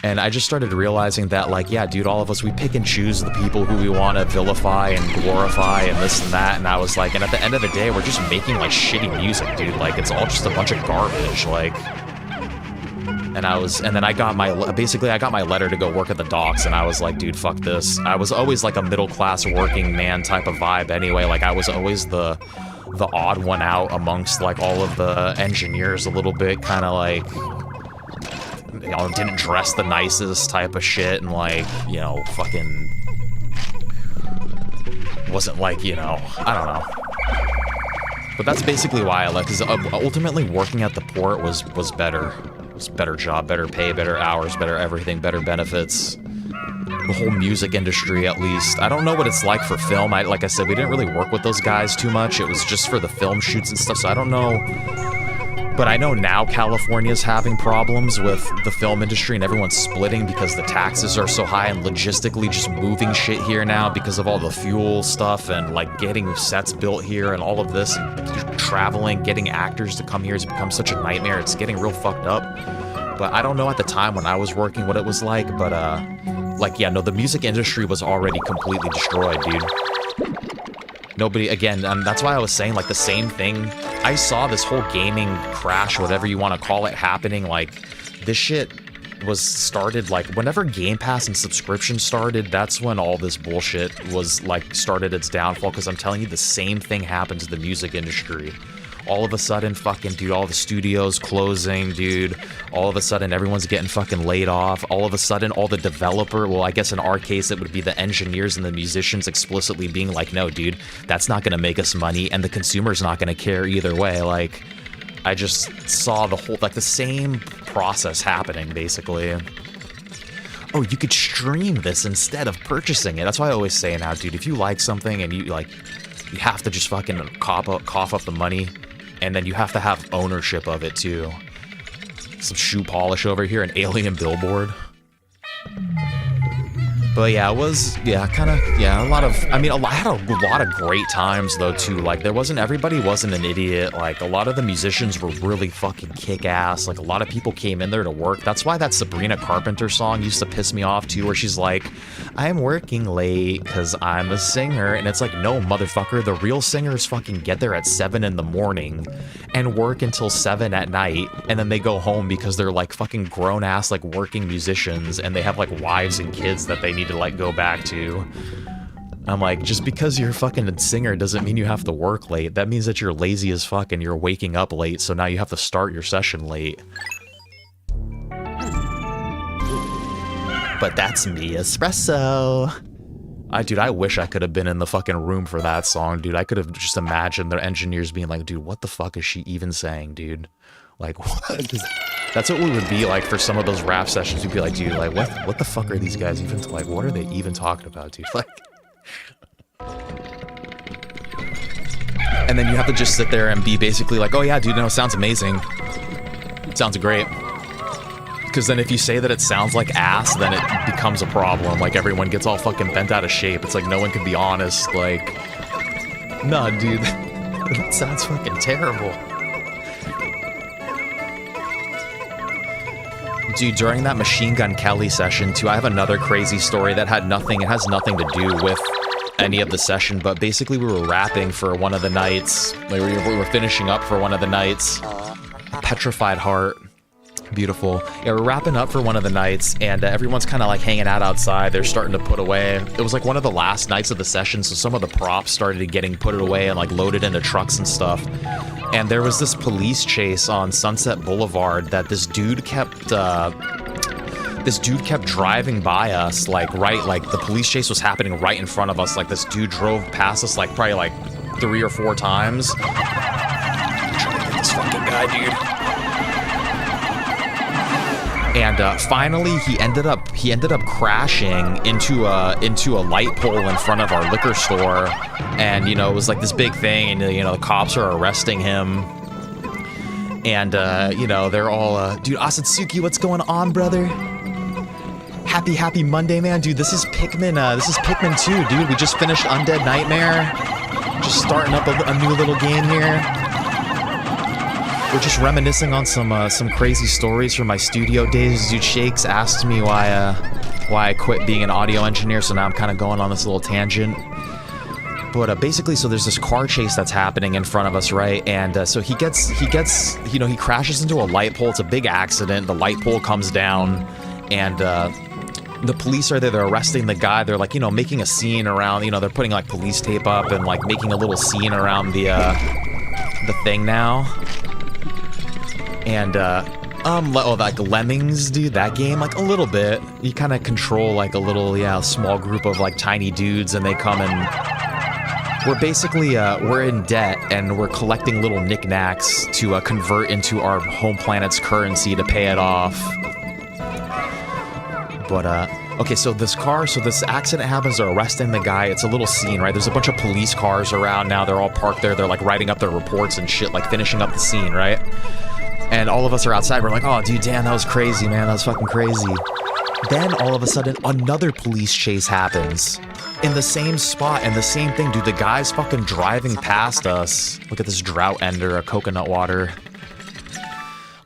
And I just started realizing that, like, yeah, dude, all of us, we pick and choose the people who we want to vilify and glorify and this and that. And I was like, and at the end of the day, we're just making, like, shitty music, dude. Like, it's all just a bunch of garbage, like. and then I got my letter to go work at the docks, and I was like, dude, fuck this. I was always like a middle-class working man type of vibe anyway. Like, I was always the odd one out amongst like all of the engineers a little bit, kind of like, you know, didn't dress the nicest type of shit, and like, you know, fucking wasn't like, you know, I don't know. But that's basically why I left, because ultimately working at the port was better. It was a better job, better pay, better hours, better everything, better benefits. The whole music industry, at least. I don't know what it's like for film. Like I said, we didn't really work with those guys too much. It was just for the film shoots and stuff, so I don't know. But I know now California's having problems with the film industry and everyone's splitting because the taxes are so high, and logistically just moving shit here now because of all the fuel stuff and like getting sets built here and all of this, and traveling, getting actors to come here has become such a nightmare. It's getting real fucked up. But I don't know at the time when I was working what it was like, but like, yeah, no, the music industry was already completely destroyed, dude. Nobody, again, that's why I was saying, like, the same thing. I saw this whole gaming crash, whatever you want to call it, happening. Like, this shit was started, like, whenever Game Pass and subscription started, that's when all this bullshit was, like, started its downfall. Because I'm telling you, the same thing happened to the music industry. All of a sudden, fucking, dude, all the studios closing, dude. All of a sudden, everyone's getting fucking laid off. All of a sudden, all the developer, well, I guess in our case, it would be the engineers and the musicians explicitly being like, no, dude, that's not going to make us money, and the consumer's not going to care either way. Like, I just saw the whole, like, the same process happening, basically. Oh, you could stream this instead of purchasing it. That's why I always say now, dude, if you like something and you, like, you have to just fucking cough up the money. And then you have to have ownership of it, too. Some shoe polish over here, an alien billboard. But yeah, it was, yeah, kind of, yeah, a lot of, I mean, I had a lot of great times, though, too. Like, everybody wasn't an idiot. Like, a lot of the musicians were really fucking kick-ass. Like, a lot of people came in there to work. That's why that Sabrina Carpenter song used to piss me off, too, where she's like, I'm working late because I'm a singer. And it's like, no, motherfucker, the real singers fucking get there at 7 in the morning and work until 7 at night. And then they go home because they're, like, fucking grown-ass, like, working musicians. And they have, like, wives and kids that they need to, like, go back to. I'm like, just because you're a fucking singer doesn't mean you have to work late. That means that you're lazy as fuck and you're waking up late, so now you have to start your session late. But that's me, espresso. Dude, I wish I could have been in the fucking room for that song, dude. I could have just imagined their engineers being like, dude, what the fuck is she even saying, dude? Like, what? That's what we would be like for some of those rap sessions. We'd be like, dude, like, what the fuck are these guys even, like, what are they even talking about, dude? Like, and then you have to just sit there and be basically like, oh yeah, dude, no, it sounds amazing. It sounds great. Because then if you say that it sounds like ass, then it becomes a problem. Like, everyone gets all fucking bent out of shape. It's like, no one can be honest. Like, nah, dude, that sounds fucking terrible. Dude, during that Machine Gun Kelly session, too, I have another crazy story that has nothing to do with any of the session, but basically we were rapping for one of the nights. Like, we were finishing up for one of the nights. Petrified Heart. Beautiful. Yeah, we're wrapping up for one of the nights, and everyone's kind of like hanging out outside. They're starting to put away. It was like one of the last nights of the session, so some of the props started getting put away and like loaded into trucks and stuff. And there was this police chase on Sunset Boulevard that this dude kept driving by us, like, right, like the police chase was happening right in front of us. Like, this dude drove past us like probably like 3 or 4 times. I'm trying to get this fucking guy, dude. And finally, he ended up crashing into a light pole in front of our liquor store, and you know, it was like this big thing, and you know, the cops are arresting him, and you know, they're all dude, Asatsuki, what's going on, brother? Happy Monday, man, dude. This is Pikmin 2, dude. We just finished Undead Nightmare, just starting up a new little game here. We're just reminiscing on some crazy stories from my studio days. Dude, Shakes asked me why I quit being an audio engineer, so now I'm kind of going on this little tangent. But basically, so there's this car chase that's happening in front of us, right? And so he crashes into a light pole. It's a big accident. The light pole comes down, and the police are there. They're arresting the guy. They're like, making a scene around. They're putting like police tape up and like making a little scene around the thing now. And like Lemmings, dude, that game, like a little bit. You kind of control like a little, small group of like tiny dudes, and they come and. We're basically, we're in debt, and we're collecting little knickknacks to convert into our home planet's currency to pay it off. But, okay, so this accident happens, they're arresting the guy, it's a little scene, right? There's a bunch of police cars around now, they're all parked there, they're like writing up their reports and shit, like finishing up the scene, right? And all of us are outside, we're like, oh, dude, damn, that was crazy, man, that was fucking crazy. Then, all of a sudden, another police chase happens. In the same spot, and the same thing, dude, the guy's fucking driving past us. Look at this drought ender, a coconut water.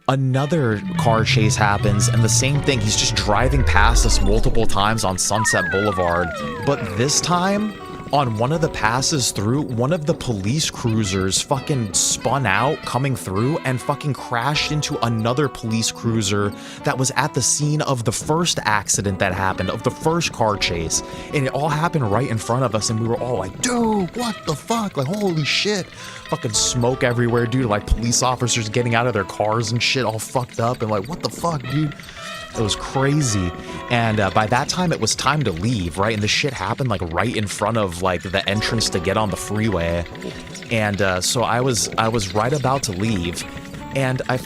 Another car chase happens, and the same thing, he's just driving past us multiple times on Sunset Boulevard. But this time, on one of the passes through, one of the police cruisers fucking spun out coming through and fucking crashed into another police cruiser that was at the scene of the first accident that happened, of the first car chase. And it all happened right in front of us, and we were all like, dude, what the fuck? Like, holy shit. Fucking smoke everywhere, dude. Like, police officers getting out of their cars and shit all fucked up, and like, what the fuck, dude? It was crazy. And by that time, it was time to leave, right? And the shit happened, like, right in front of, like, the entrance to get on the freeway. And so I was right about to leave. And I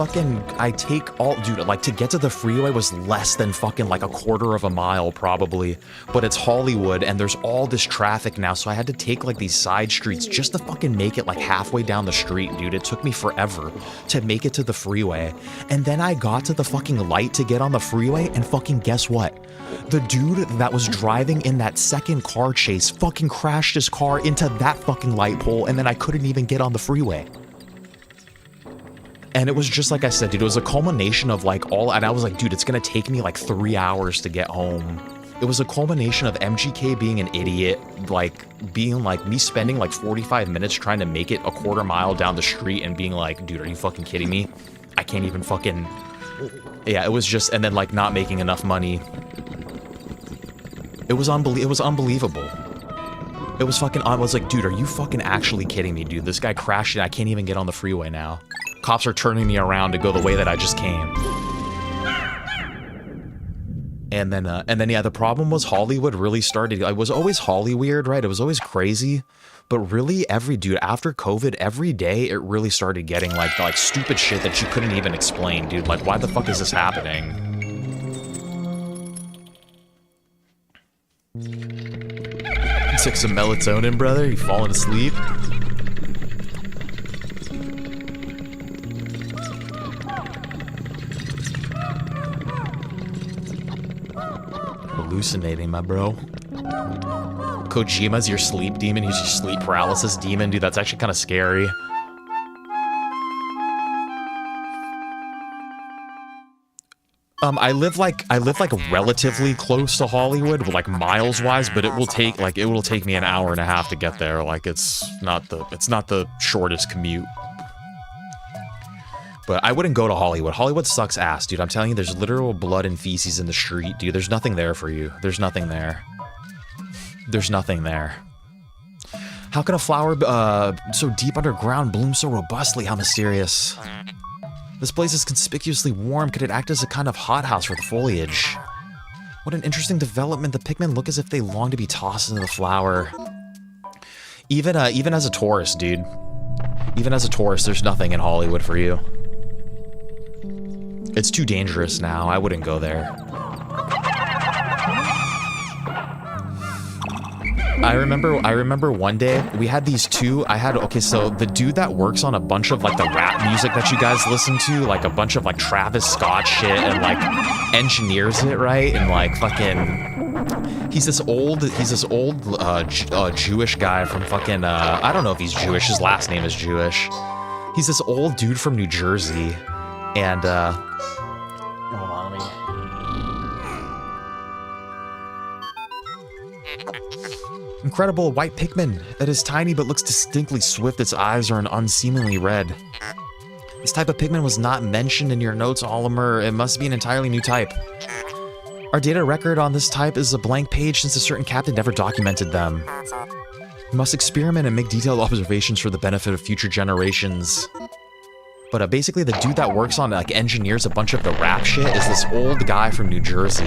take all, dude, like, to get to the freeway was less than fucking, like, a quarter of a mile, probably. But it's Hollywood, and there's all this traffic now, so I had to take, like, these side streets just to fucking make it, like, halfway down the street, dude. It took me forever to make it to the freeway. And then I got to the fucking light to get on the freeway, and fucking guess what? The dude that was driving in that second car chase fucking crashed his car into that fucking light pole, and then I couldn't even get on the freeway. And it was just like I said, dude, it was a culmination of like and I was like, dude, it's gonna take me like 3 hours to get home. It was a culmination of MGK being an idiot, like being like me spending like 45 minutes trying to make it a quarter mile down the street and being like, dude, are you fucking kidding me? I can't even fucking, yeah, it was just, and then like not making enough money. It was unbelievable. It was fucking, I was like, dude, are you fucking actually kidding me, dude? This guy crashed and I can't even get on the freeway now. Cops are turning me around to go the way that I just came. And then, yeah, the problem was Hollywood really started. I was always Hollyweird, right? It was always crazy. But really, dude, after COVID, every day, it really started getting like stupid shit that you couldn't even explain, dude. Like, why the fuck is this happening? Took some melatonin, brother? You falling asleep? Hallucinating, my bro. Kojima's your sleep demon. He's your sleep paralysis demon, dude. That's actually kind of scary. I live like relatively close to Hollywood, like miles wise, but it will take me an hour and a half to get there. Like it's not the shortest commute. But I wouldn't go to Hollywood. Hollywood sucks ass, dude. I'm telling you, there's literal blood and feces in the street, dude. There's nothing there for you. There's nothing there. There's nothing there. How can a flower so deep underground bloom so robustly? How mysterious. This place is conspicuously warm. Could it act as a kind of hothouse for the foliage? What an interesting development. The Pikmin look as if they long to be tossed into the flower. Even as a tourist, dude. Even as a tourist, there's nothing in Hollywood for you. It's too dangerous now. I wouldn't go there. I remember one day we had these two. Okay, so the dude that works on a bunch of like the rap music that you guys listen to, like a bunch of like Travis Scott shit, and like engineers it, right? And like fucking, he's this old Jewish guy from fucking I don't know if he's Jewish. His last name is Jewish. He's this old dude from New Jersey, and hold on, Incredible white Pikmin. It is tiny but looks distinctly swift. Its eyes are an unseemly red. This type of Pikmin was not mentioned in your notes, Olimer. It must be an entirely new type. Our data record on this type is a blank page since a certain captain never documented them. We must experiment and make detailed observations for the benefit of future generations. But basically the dude that works on, like, engineers a bunch of the rap shit is this old guy from New Jersey.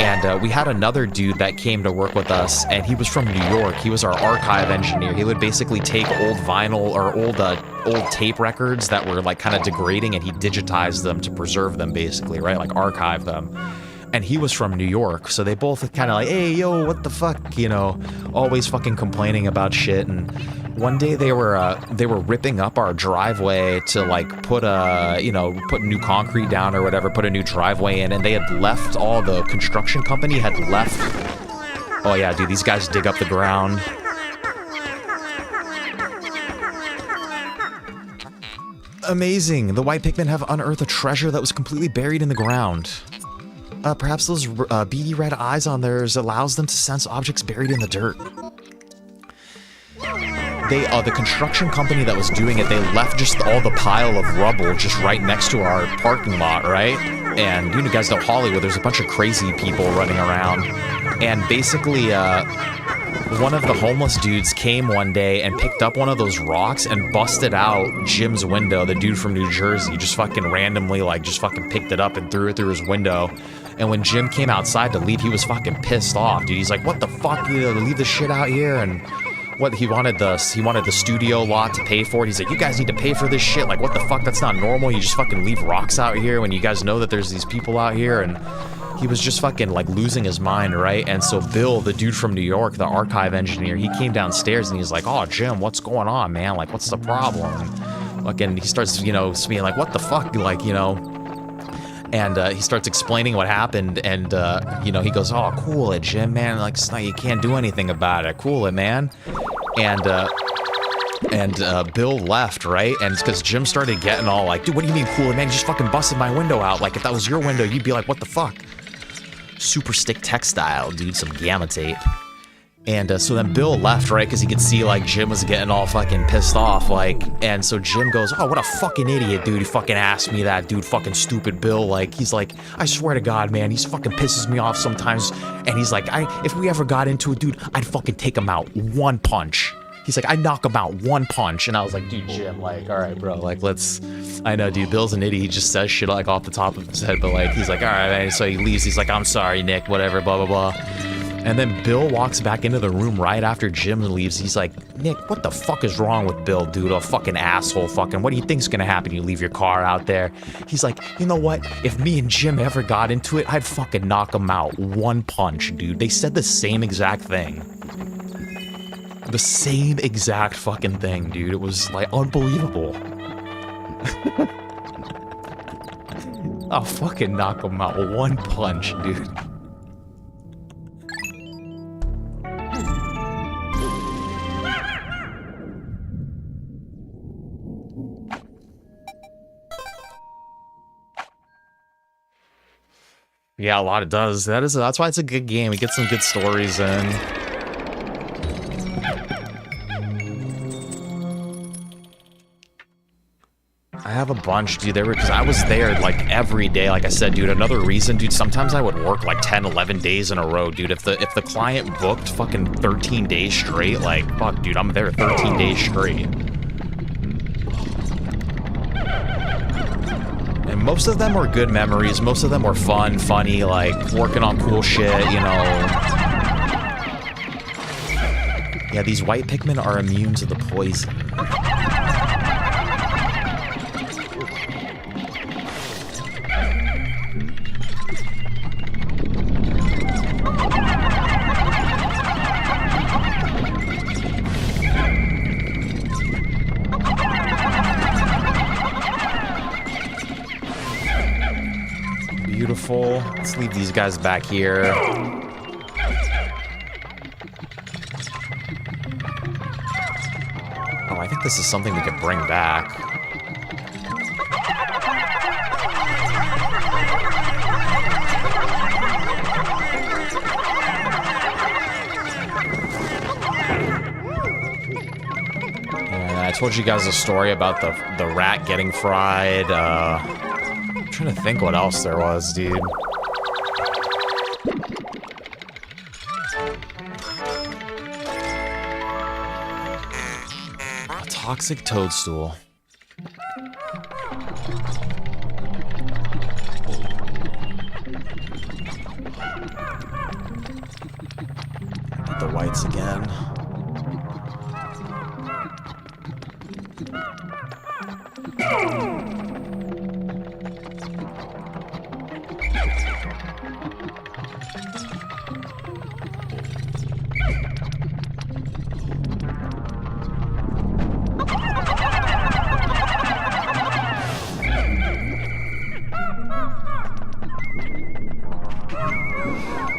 And we had another dude that came to work with us, and he was from New York. He was our archive engineer. He would basically take old vinyl or old tape records that were, like, kind of degrading, and he digitized them to preserve them, basically, right? Like, archive them. And he was from New York, so they both kind of like, hey, yo, what the fuck, you know, always fucking complaining about shit. And one day they were ripping up our driveway to, like, put new concrete down or whatever, put a new driveway in, and they had left, all the construction company had left. Oh yeah, dude, these guys dig up the ground. Amazing. The white Pikmin have unearthed a treasure that was completely buried in the ground. Perhaps those beady red eyes on theirs allows them to sense objects buried in the dirt. The construction company that was doing it, they left just all the pile of rubble just right next to our parking lot, right? And you guys know Hollywood, there's a bunch of crazy people running around. And basically, one of the homeless dudes came one day and picked up one of those rocks and busted out Jim's window, the dude from New Jersey, just fucking randomly, like, just fucking picked it up and threw it through his window. And when Jim came outside to leave, he was fucking pissed off, dude. He's like, what the fuck, you know, leave this shit out here? And what, he wanted the studio lot to pay for it. He's like, you guys need to pay for this shit. Like, what the fuck? That's not normal. You just fucking leave rocks out here when you guys know that there's these people out here. And he was just fucking, like, losing his mind, right? And so Bill, the dude from New York, the archive engineer, he came downstairs and he's like, oh, Jim, what's going on, man? Like, what's the problem? And fucking, he starts, you know, being like, what the fuck? Like, you know... And he starts explaining what happened, and, you know, he goes, oh, cool it, Jim, man, like, you can't do anything about it, cool it, man. And Bill left, right? And it's because Jim started getting all like, dude, what do you mean cool it, man? You just fucking busted my window out. Like, if that was your window, you'd be like, what the fuck? Super stick textile, dude, some gamma tape. And so then Bill left, right? Because he could see, like, Jim was getting all fucking pissed off, like, and so Jim goes, oh, what a fucking idiot, dude. He fucking asked me that, dude, fucking stupid Bill. Like, he's like, I swear to God, man, he's fucking pisses me off sometimes. And he's like, if we ever got into it, dude, I'd fucking take him out one punch. He's like, I'd knock him out one punch. And I was like, dude, Jim, like, all right, bro, like, I know, dude, Bill's an idiot. He just says shit, like, off the top of his head, but, like, he's like, all right, man. So he leaves. He's like, I'm sorry, Nick, whatever, blah, blah, blah. And then Bill walks back into the room right after Jim leaves. He's like, Nick, what the fuck is wrong with Bill, dude? A fucking asshole, fucking, what do you think's gonna happen? You leave your car out there. He's like, you know what? If me and Jim ever got into it, I'd fucking knock him out one punch, dude. They said the same exact thing. The same exact fucking thing, dude. It was, like, unbelievable. I'll fucking knock him out one punch, dude. Yeah, a lot it does. That's why it's a good game. We get some good stories in. I have a bunch, dude. Because I was there, like, every day. Like I said, dude, another reason, dude, sometimes I would work, like, 10, 11 days in a row, dude. If the client booked fucking 13 days straight, like, fuck, dude, I'm there 13 days straight. And most of them were good memories. Most of them were fun, funny, like, working on cool shit, you know. Yeah, these white Pikmin are immune to the poison. Beautiful. Let's leave these guys back here. Oh, I think this is something we could bring back. I told you guys a story about the rat getting fried. I'm trying to think what else there was, dude. A toxic toadstool. The whites again.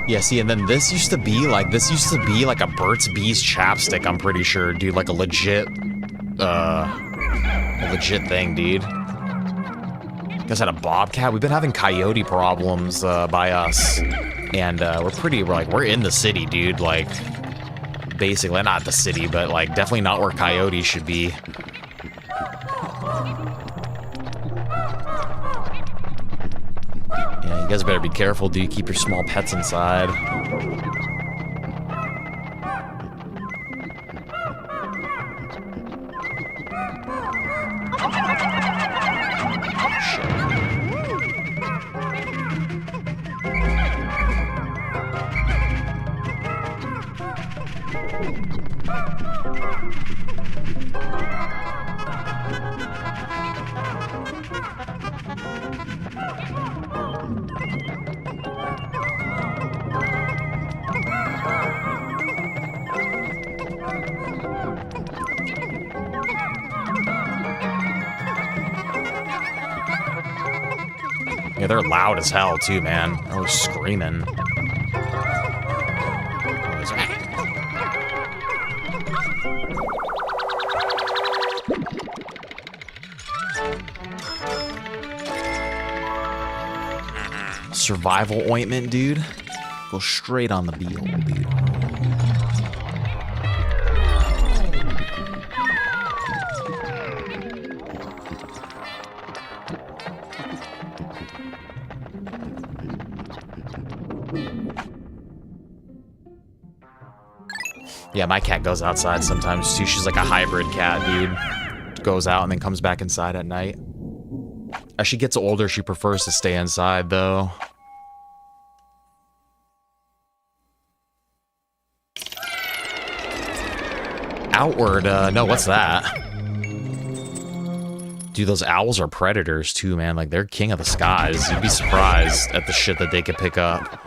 Yeah, see, and then this used to be like a Burt's Bees chapstick, I'm pretty sure, dude, like a legit thing, dude. You guys had a bobcat? We've been having coyote problems, by us, and, we're in the city, dude, like, basically, not the city, but, like, definitely not where coyotes should be. Yeah, you guys better be careful, dude. Keep your small pets inside. Yeah, they're loud as hell, too, man. They're always screaming. Survival ointment, dude. Go straight on the beehole, dude. Yeah, my cat goes outside sometimes too. She's like a hybrid cat, dude. Goes out and then comes back inside at night. As she gets older, she prefers to stay inside, though. Outward, no, what's that? Dude, those owls are predators, too, man. Like, they're king of the skies. You'd be surprised at the shit that they could pick up.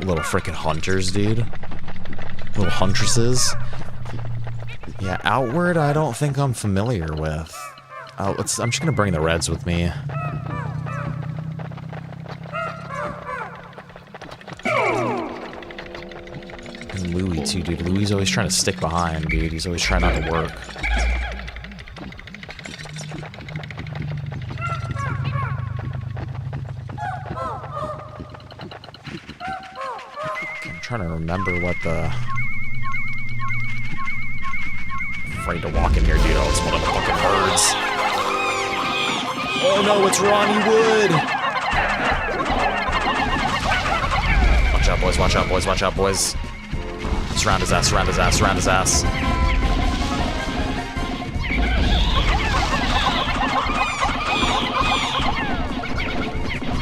Little freaking hunters, dude. Little huntresses. Yeah, Outward, I don't think I'm familiar with. I'm just gonna bring the reds with me. And Louie, too, dude. Louie's always trying to stick behind, dude. He's always trying not to work. I'm trying to remember what the... Afraid to walk in here, dude. Oh, it's one of the fucking birds. Oh no, it's Ronnie Wood! Watch out, boys, watch out, boys, watch out, boys. Surround his ass, surround his ass, surround his ass.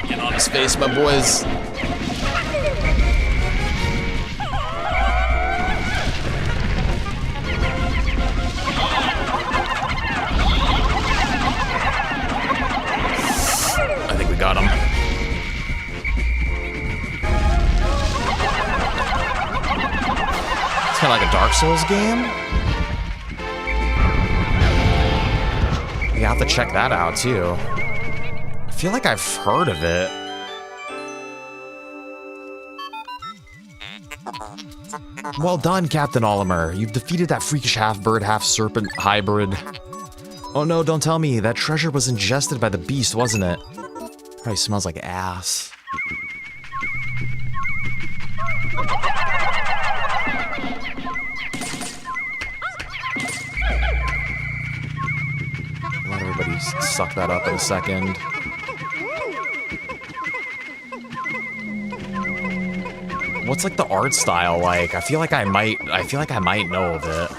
Get on his face, my boys. Got him. It's kind of like a Dark Souls game. You have to check that out too. I feel like I've heard of it. Well done, Captain Olimer. You've defeated that freakish half-bird, half-serpent hybrid. Oh no, don't tell me. That treasure was ingested by the beast, wasn't it? Probably smells like ass. suck that up in a second. What's like the art style like? I feel like I might know of it.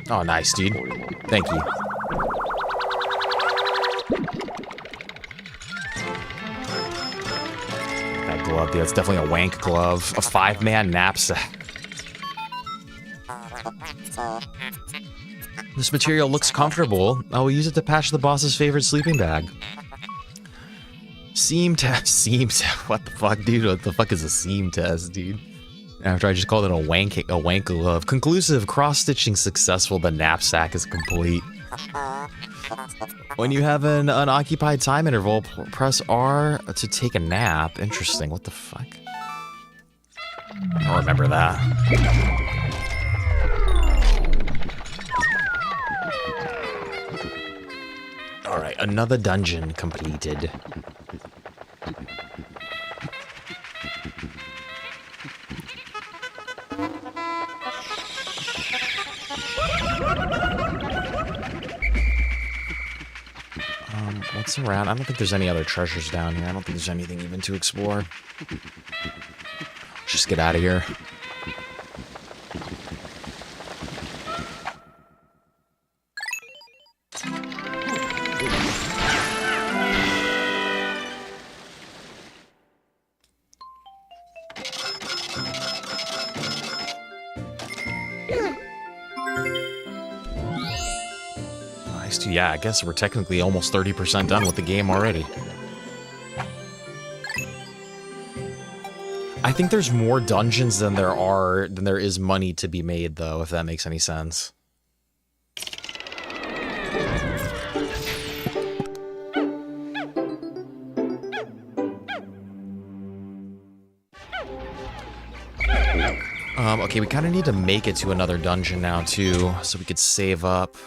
Oh, nice, dude. Thank you. That glove, dude. That's definitely a wank glove. A 5-man knapsack. This material looks comfortable. I will use it to patch the boss's favorite sleeping bag. Seam test. Seam test. What the fuck, dude? What the fuck is a seam test, dude? After I just called it a wank glove. Conclusive, cross-stitching successful, the knapsack is complete. When you have an unoccupied time interval, press R to take a nap. Interesting, what the fuck? I don't remember that. Alright, another dungeon completed. What's around? I don't think there's any other treasures down here. I don't think there's anything even to explore. Just get out of here. Yeah, I guess we're technically almost 30% done with the game already. I think there's more dungeons than there is money to be made, though, if that makes any sense. Okay, we kind of need to make it to another dungeon now, too, so we could save up.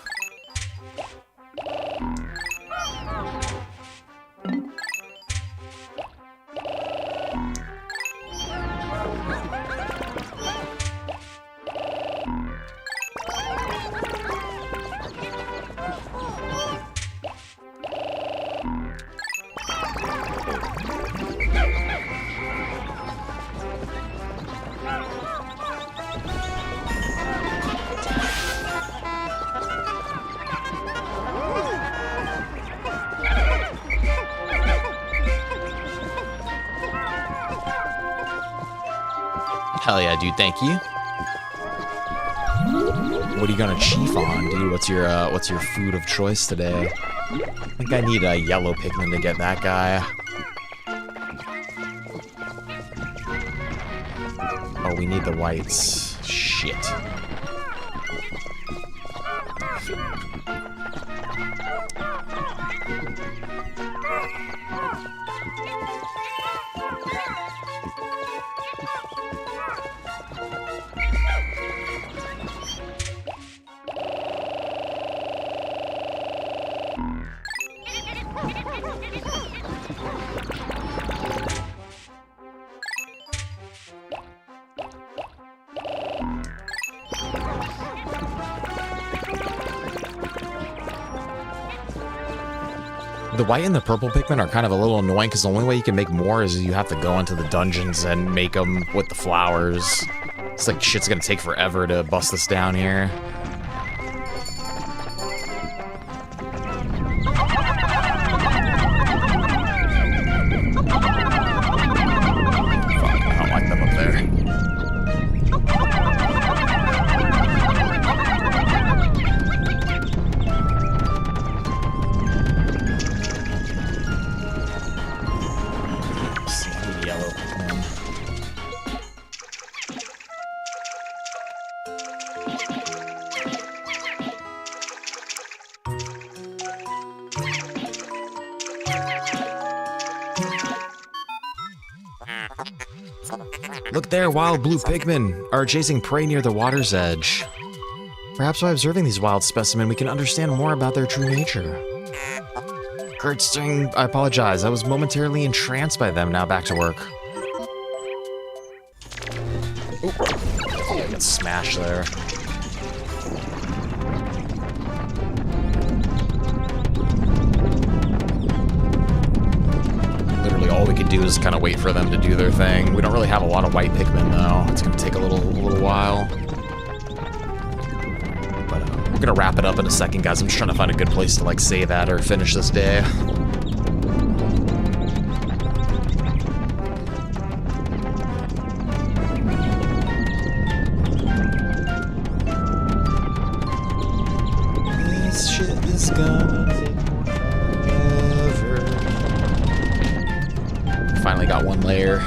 Hell yeah, dude, thank you. What are you gonna chief on, dude? What's your food of choice today? I think I need a yellow Pikmin to get that guy. Oh, we need the whites. Shit. The white and the purple Pikmin are kind of a little annoying because the only way you can make more is you have to go into the dungeons and make them with the flowers. It's like shit's gonna take forever to bust this down here. Fuck, I don't like them up there. Look there, wild blue Pikmin are chasing prey near the water's edge. Perhaps by observing these wild specimens, we can understand more about their true nature. Kurtzing, I apologize. I was momentarily entranced by them. Now back to work. Ooh. Oh, I got smashed there. Literally all we could do is kind of wait for them to do their thing. We don't really have a lot of white Pikmin though. It's gonna take a little while. But we're gonna wrap it up in a second, guys. I'm just trying to find a good place to like save at or finish this day. This shit is gonna take forever. Finally got one layer.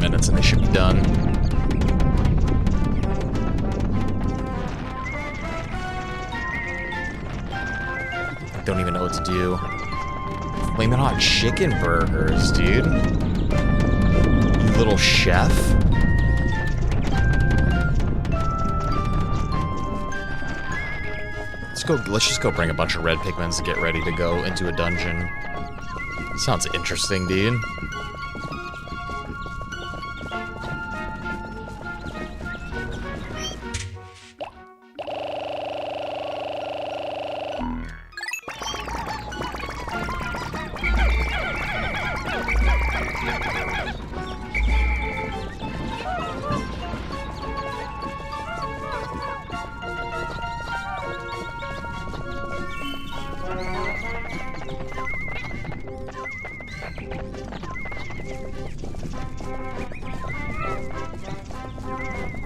Minutes and they should be done. I don't even know what to do. Flamin' hot chicken burgers, dude. You little chef. Let's just go bring a bunch of red Pikmins to get ready to go into a dungeon. Sounds interesting, dude.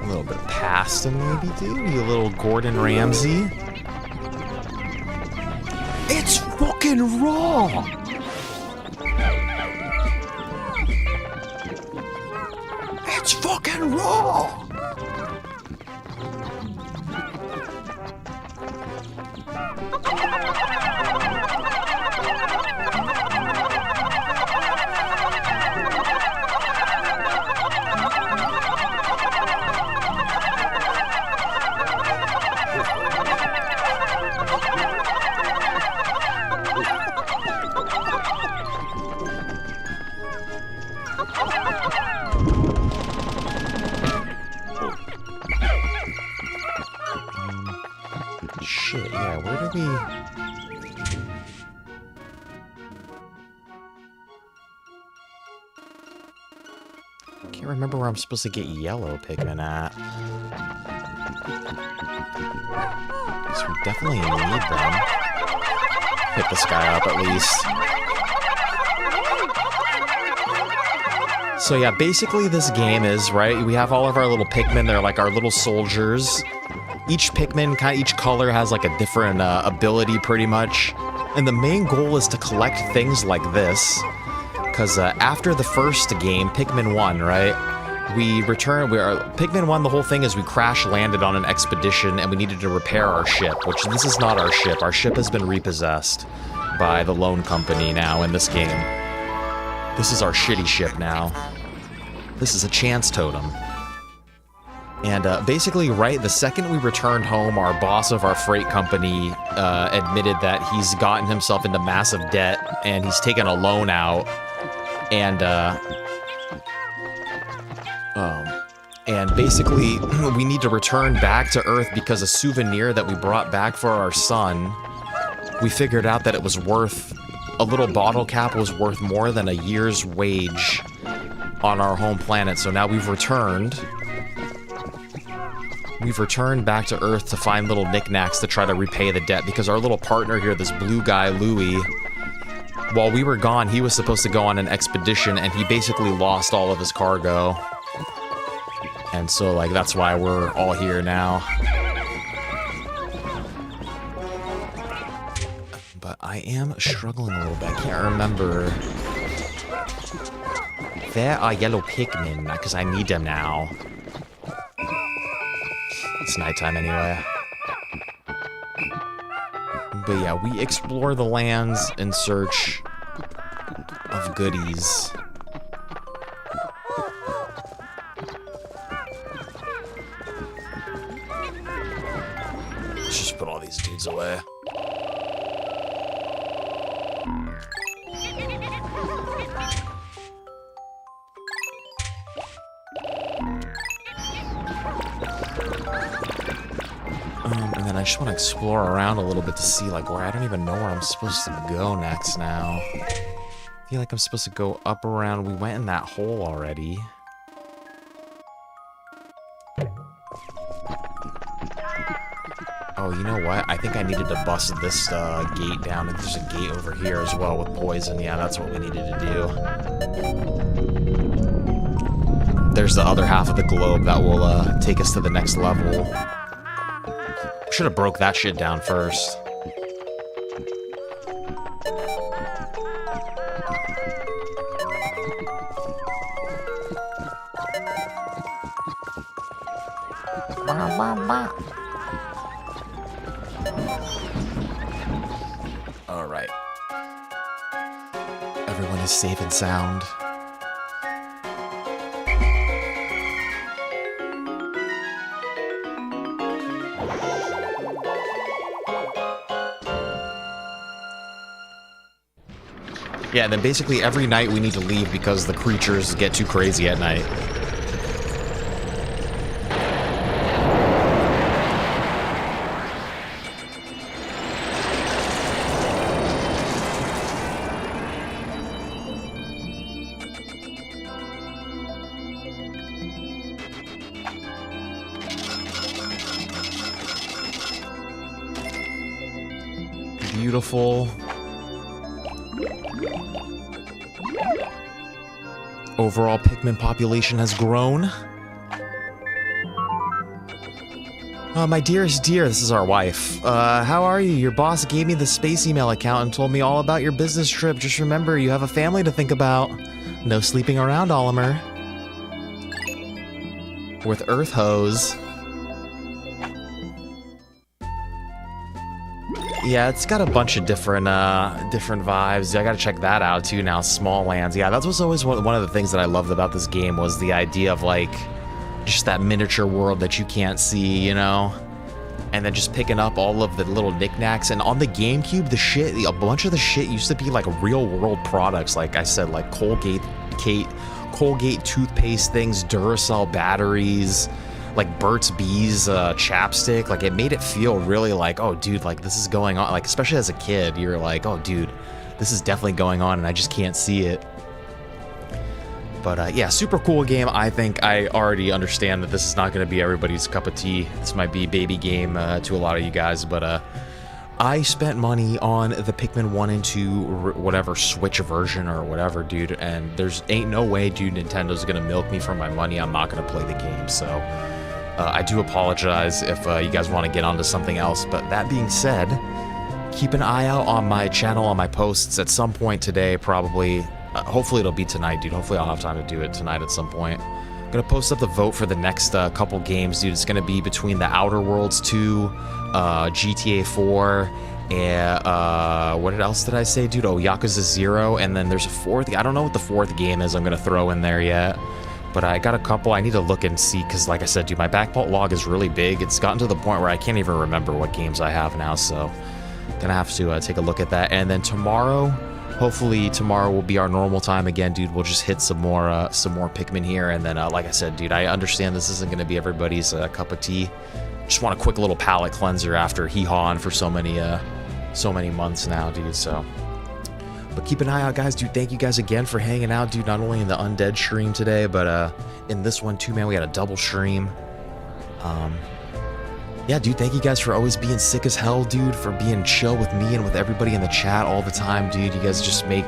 A little bit of pasta maybe, dude? You little Gordon Ramsay? It's fucking raw! It's fucking raw! Shit, yeah, where did we... I can't remember where I'm supposed to get yellow Pikmin at. So we definitely need them. Pick this guy up at least. So yeah, basically this game is, right, we have all of our little Pikmin, they're like our little soldiers. Each Pikmin, each color has like a different ability pretty much. And the main goal is to collect things like this. Because after the first game, Pikmin 1, right? Pikmin 1, the whole thing is we crash landed on an expedition and we needed to repair our ship, which this is not our ship. Our ship has been repossessed by the loan company now in this game. This is our shitty ship now. This is a chance totem. And basically, right, the second we returned home, our boss of our freight company admitted that he's gotten himself into massive debt and he's taken a loan out. And basically, we need to return back to Earth because a souvenir that we brought back for our son, we figured out that it was worth, a little bottle cap was worth more than a year's wage on our home planet. So now we've returned. We've returned back to Earth to find little knickknacks to try to repay the debt because our little partner here, this blue guy, Louie, while we were gone, he was supposed to go on an expedition and he basically lost all of his cargo. And so, like, that's why we're all here now. But I am struggling a little bit. I can't remember. There are yellow Pikmin, because I need them now. It's nighttime anyway. But yeah, we explore the lands in search of goodies. Let's just put all these dudes away. And then I just want to explore around a little bit to see, like, where I don't even know where I'm supposed to go next now. I feel like I'm supposed to go up around. We went in that hole already. Oh, you know what? I think I needed to bust this gate down. There's a gate over here as well with poison. Yeah, that's what we needed to do. There's the other half of the globe that will take us to the next level. Should have broke that shit down first. All right. Everyone is safe and sound. Yeah, and then basically every night we need to leave because the creatures get too crazy at night. Beautiful. Overall Pikmin population has grown. My dearest dear, this is our wife. How are you? Your boss gave me the space email account and told me all about your business trip. Just remember, you have a family to think about. No sleeping around, Olimer. With Earth Hose. Yeah, it's got a bunch of different vibes. I gotta check that out too now. Small lands. Yeah, that was always one of the things that I loved about this game was the idea of like just that miniature world that you can't see, you know? And then just picking up all of the little knickknacks. And on the GameCube, a bunch of the shit used to be like real world products. Like I said, like Colgate toothpaste things, Duracell batteries, like Burt's Bees chapstick. Like it made it feel really like, oh dude, like this is going on. Like especially as a kid, you're like, oh dude, this is definitely going on and I just can't see it. But yeah, super cool game. I think I already understand that this is not going to be everybody's cup of tea. This might be baby game to a lot of you guys, but I spent money on the Pikmin 1 and 2, whatever, Switch version or whatever, dude, and there's ain't no way, dude, Nintendo's going to milk me for my money. I'm not going to play the game, so I do apologize if you guys want to get onto something else. But that being said, keep an eye out on my channel, on my posts at some point today, probably. Hopefully it'll be tonight, dude. Hopefully I'll have time to do it tonight at some point. I'm gonna post up the vote for the next couple games, dude. It's gonna be between the Outer Worlds 2, GTA 4, and what else did I say, dude? Oh, Yakuza 0, and then there's a fourth. I don't know what the fourth game is I'm gonna throw in there yet, but I got a couple. I need to look and see, because like I said, dude, my backlog is really big. It's gotten to the point where I can't even remember what games I have now, so gonna have to take a look at that. And then tomorrow, hopefully tomorrow will be our normal time again, dude. We'll just hit some more Pikmin here, and then like I said, dude, I understand this isn't gonna be everybody's cup of tea. Just want a quick little palate cleanser after hee-hawing for so many months now, dude. So, but keep an eye out, guys, dude. Thank you guys again for hanging out, dude. Not only in the Undead stream today, but in this one too, man. We had a double stream. Yeah, dude, thank you guys for always being sick as hell, dude, for being chill with me and with everybody in the chat all the time, dude. You guys just make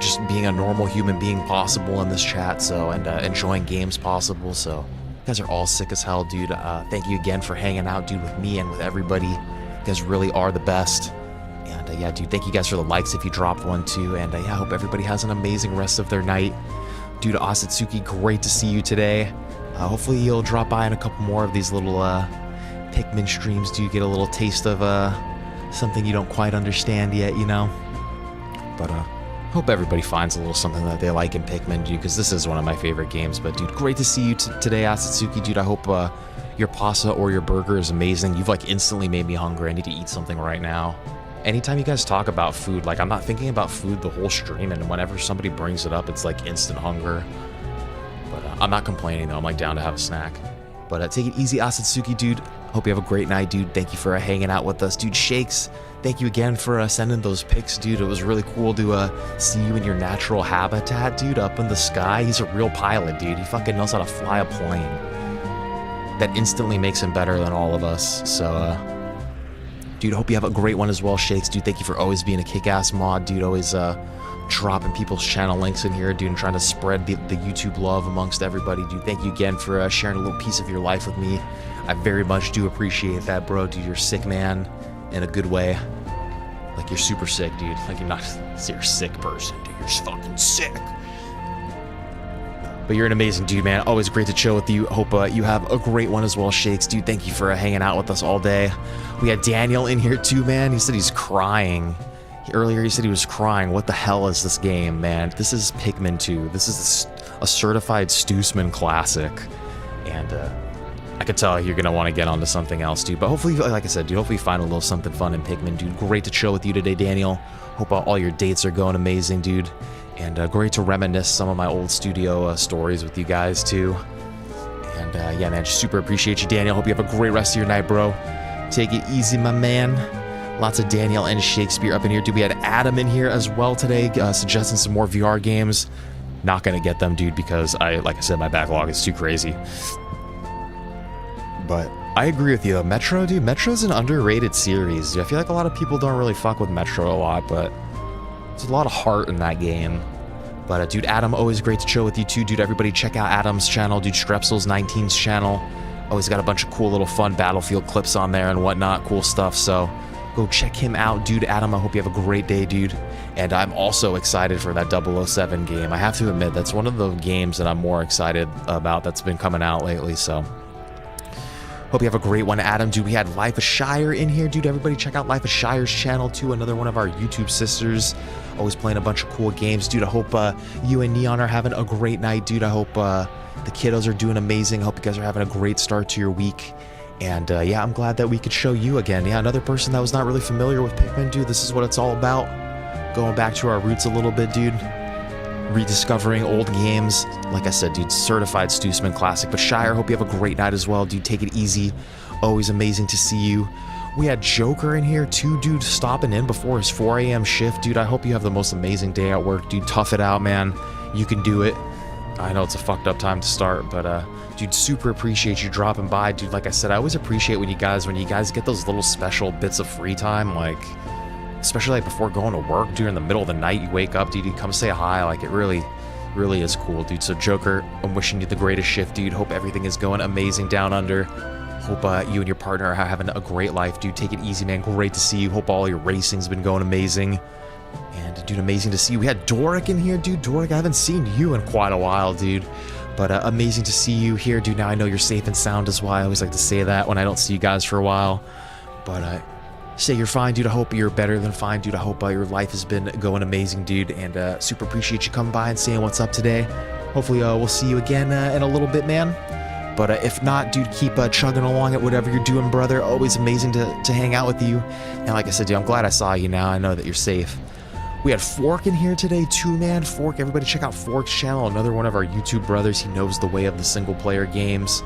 just being a normal human being possible in this chat, so, and enjoying games possible, so you guys are all sick as hell, dude. Thank you again for hanging out, dude, with me and with everybody. You guys really are the best. And yeah, dude, thank you guys for the likes if you dropped one too, and yeah, I hope everybody has an amazing rest of their night. Dude, Asatsuki, great to see you today. Hopefully you'll drop by in a couple more of these little Pikmin streams. Do you get a little taste of something you don't quite understand yet, you know? But hope everybody finds a little something that they like in Pikmin, dude, because this is one of my favorite games. But dude, great to see you today, Asatsuki, dude. I hope your pasta or your burger is amazing. You've like instantly made me hungry. I need to eat something right now. Anytime you guys talk about food, like I'm not thinking about food the whole stream, and whenever somebody brings it up, it's like instant hunger. But I'm not complaining though. I'm like down to have a snack. But take it easy, Asatsuki, dude. Hope you have a great night, dude. Thank you for hanging out with us. Dude, Shakes, thank you again for sending those pics, dude. It was really cool to see you in your natural habitat, dude, up in the sky. He's a real pilot, dude. He fucking knows how to fly a plane. That instantly makes him better than all of us. So, dude, hope you have a great one as well, Shakes. Dude, thank you for always being a kick-ass mod, dude. Always dropping people's channel links in here, dude, and trying to spread the YouTube love amongst everybody, dude. Thank you again for sharing a little piece of your life with me. I very much do appreciate that, bro. Dude, you're a sick man in a good way. Like, you're super sick, dude. Like, you're not you're a sick person, dude. You're just fucking sick. But you're an amazing dude, man. Always great to chill with you. Hope you have a great one as well, Shakes. Dude, thank you for hanging out with us all day. We had Daniel in here too, man. He said he's crying. Earlier he said he was crying. What the hell is this game, man? This is Pikmin 2. This is a certified Stoosman classic. And I could tell you're going to want to get onto something else, dude. But hopefully, like I said, dude, hopefully you find a little something fun in Pikmin, dude. Great to chill with you today, Daniel. Hope all your dates are going amazing, dude. And great to reminisce some of my old studio stories with you guys, too. And yeah, man, just super appreciate you, Daniel. Hope you have a great rest of your night, bro. Take it easy, my man. Lots of Daniel and Shakespeare up in here. Dude, we had Adam in here as well today, suggesting some more VR games. Not gonna get them, dude, because like I said, my backlog is too crazy. But I agree with you, though. Metro, dude, Metro's an underrated series. Dude, I feel like a lot of people don't really fuck with Metro a lot, but there's a lot of heart in that game. But dude, Adam, always great to chill with you too, dude. Everybody check out Adam's channel, dude. Strepsils19's channel. Always got a bunch of cool little fun Battlefield clips on there and whatnot, cool stuff. So go check him out, dude. Adam, I hope you have a great day, dude. And I'm also excited for that 007 game. I have to admit, that's one of the games that I'm more excited about that's been coming out lately, so hope you have a great one, Adam. Dude, we had Life of Shire in here, dude. Everybody check out Life of Shire's channel, too. Another one of our YouTube sisters. Always playing a bunch of cool games, dude. I hope you and Neon are having a great night, dude. I hope the kiddos are doing amazing. I hope you guys are having a great start to your week. And yeah, I'm glad that we could show you again. Yeah, another person that was not really familiar with Pikmin, dude. This is what it's all about. Going back to our roots a little bit, dude. Rediscovering old games. Like I said, dude, certified Stoosman classic. But Shire, hope you have a great night as well, dude. Take it easy. Always amazing to see you. We had Joker in here too, dude, stopping in before his 4 a.m. shift. Dude, I hope you have the most amazing day at work, dude. Tough it out, man. You can do it. I know it's a fucked up time to start, but dude, super appreciate you dropping by, dude. Like I said, I always appreciate when you guys get those little special bits of free time, like especially like before going to work, dude. In the middle of the night, you wake up, dude. You come say hi. Like it really is cool, dude. So Joker, I'm wishing you the greatest shift, dude. Hope everything is going amazing down under. Hope you and your partner are having a great life, dude. Take it easy, man. Great to see you. Hope all your racing's been going amazing. And dude, amazing to see you. We had Doric in here, dude. Doric, I haven't seen you in quite a while, dude. But amazing to see you here, dude. Now I know you're safe and sound as well. I always like to say that when I don't see you guys for a while. But say you're fine, dude. I hope you're better than fine, dude. I hope your life has been going amazing, dude. And super appreciate you coming by and saying what's up today. Hopefully we'll see you again in a little bit, man. But if not, dude, keep chugging along at whatever you're doing, brother. Always amazing to hang out with you. And like I said, dude, I'm glad I saw you now. I know that you're safe. We had Fork in here today too, man. Fork, everybody check out Fork's channel. Another one of our YouTube brothers. He knows the way of the single-player games.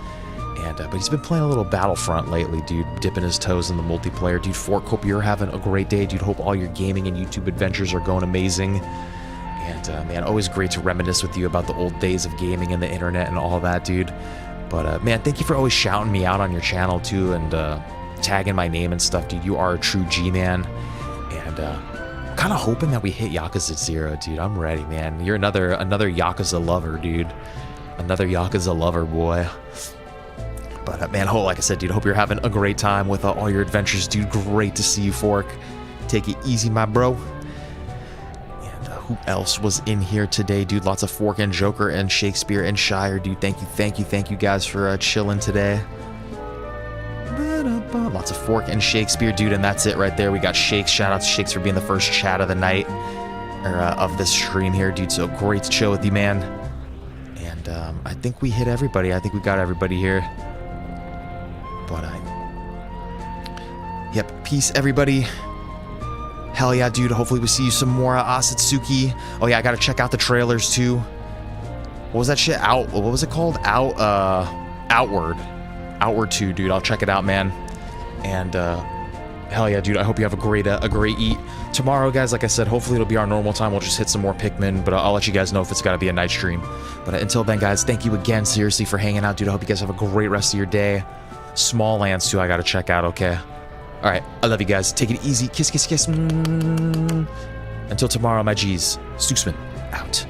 And but he's been playing a little Battlefront lately, dude. Dipping his toes in the multiplayer. Dude, Fork, hope you're having a great day, dude. Hope all your gaming and YouTube adventures are going amazing. And, man, always great to reminisce with you about the old days of gaming and the internet and all that, dude. But, man, thank you for always shouting me out on your channel, too, and tagging my name and stuff, dude. You are a true G-man. And, kind of hoping that we hit Yakuza 0, dude. I'm ready, man. You're another Yakuza lover, dude. Another Yakuza lover, boy. But, man, like I said, dude, hope you're having a great time with all your adventures, dude. Great to see you, Fork. Take it easy, my bro. And who else was in here today, dude? Lots of Fork and Joker and Shakespeare and Shire, dude. Thank you guys for chilling today. Lots of Fork and Shakespeare, dude, and that's it right there. We got Shakes. Shout out to Shakes for being the first chat of the night, or of this stream here, dude. So great to chill with you, man. And I think we hit everybody. I think we got everybody here. But yep, peace, everybody. Hell yeah, dude. Hopefully we see you some more, Asatsuki. Oh yeah, I gotta check out the trailers too. What was that shit? What was it called? Outward 2, dude. I'll check it out, man. And hell yeah, dude. I hope you have a great eat tomorrow, guys. Like I said, hopefully it'll be our normal time. We'll just hit some more Pikmin, but I'll let you guys know if it's got to be a night stream. But until then, guys, thank you again, seriously, for hanging out, dude. I hope you guys have a great rest of your day. Small Lands too, I gotta check out. Okay. All right. I love you guys. Take it easy. Kiss, kiss, kiss. Until tomorrow, my G's. Stuxman out.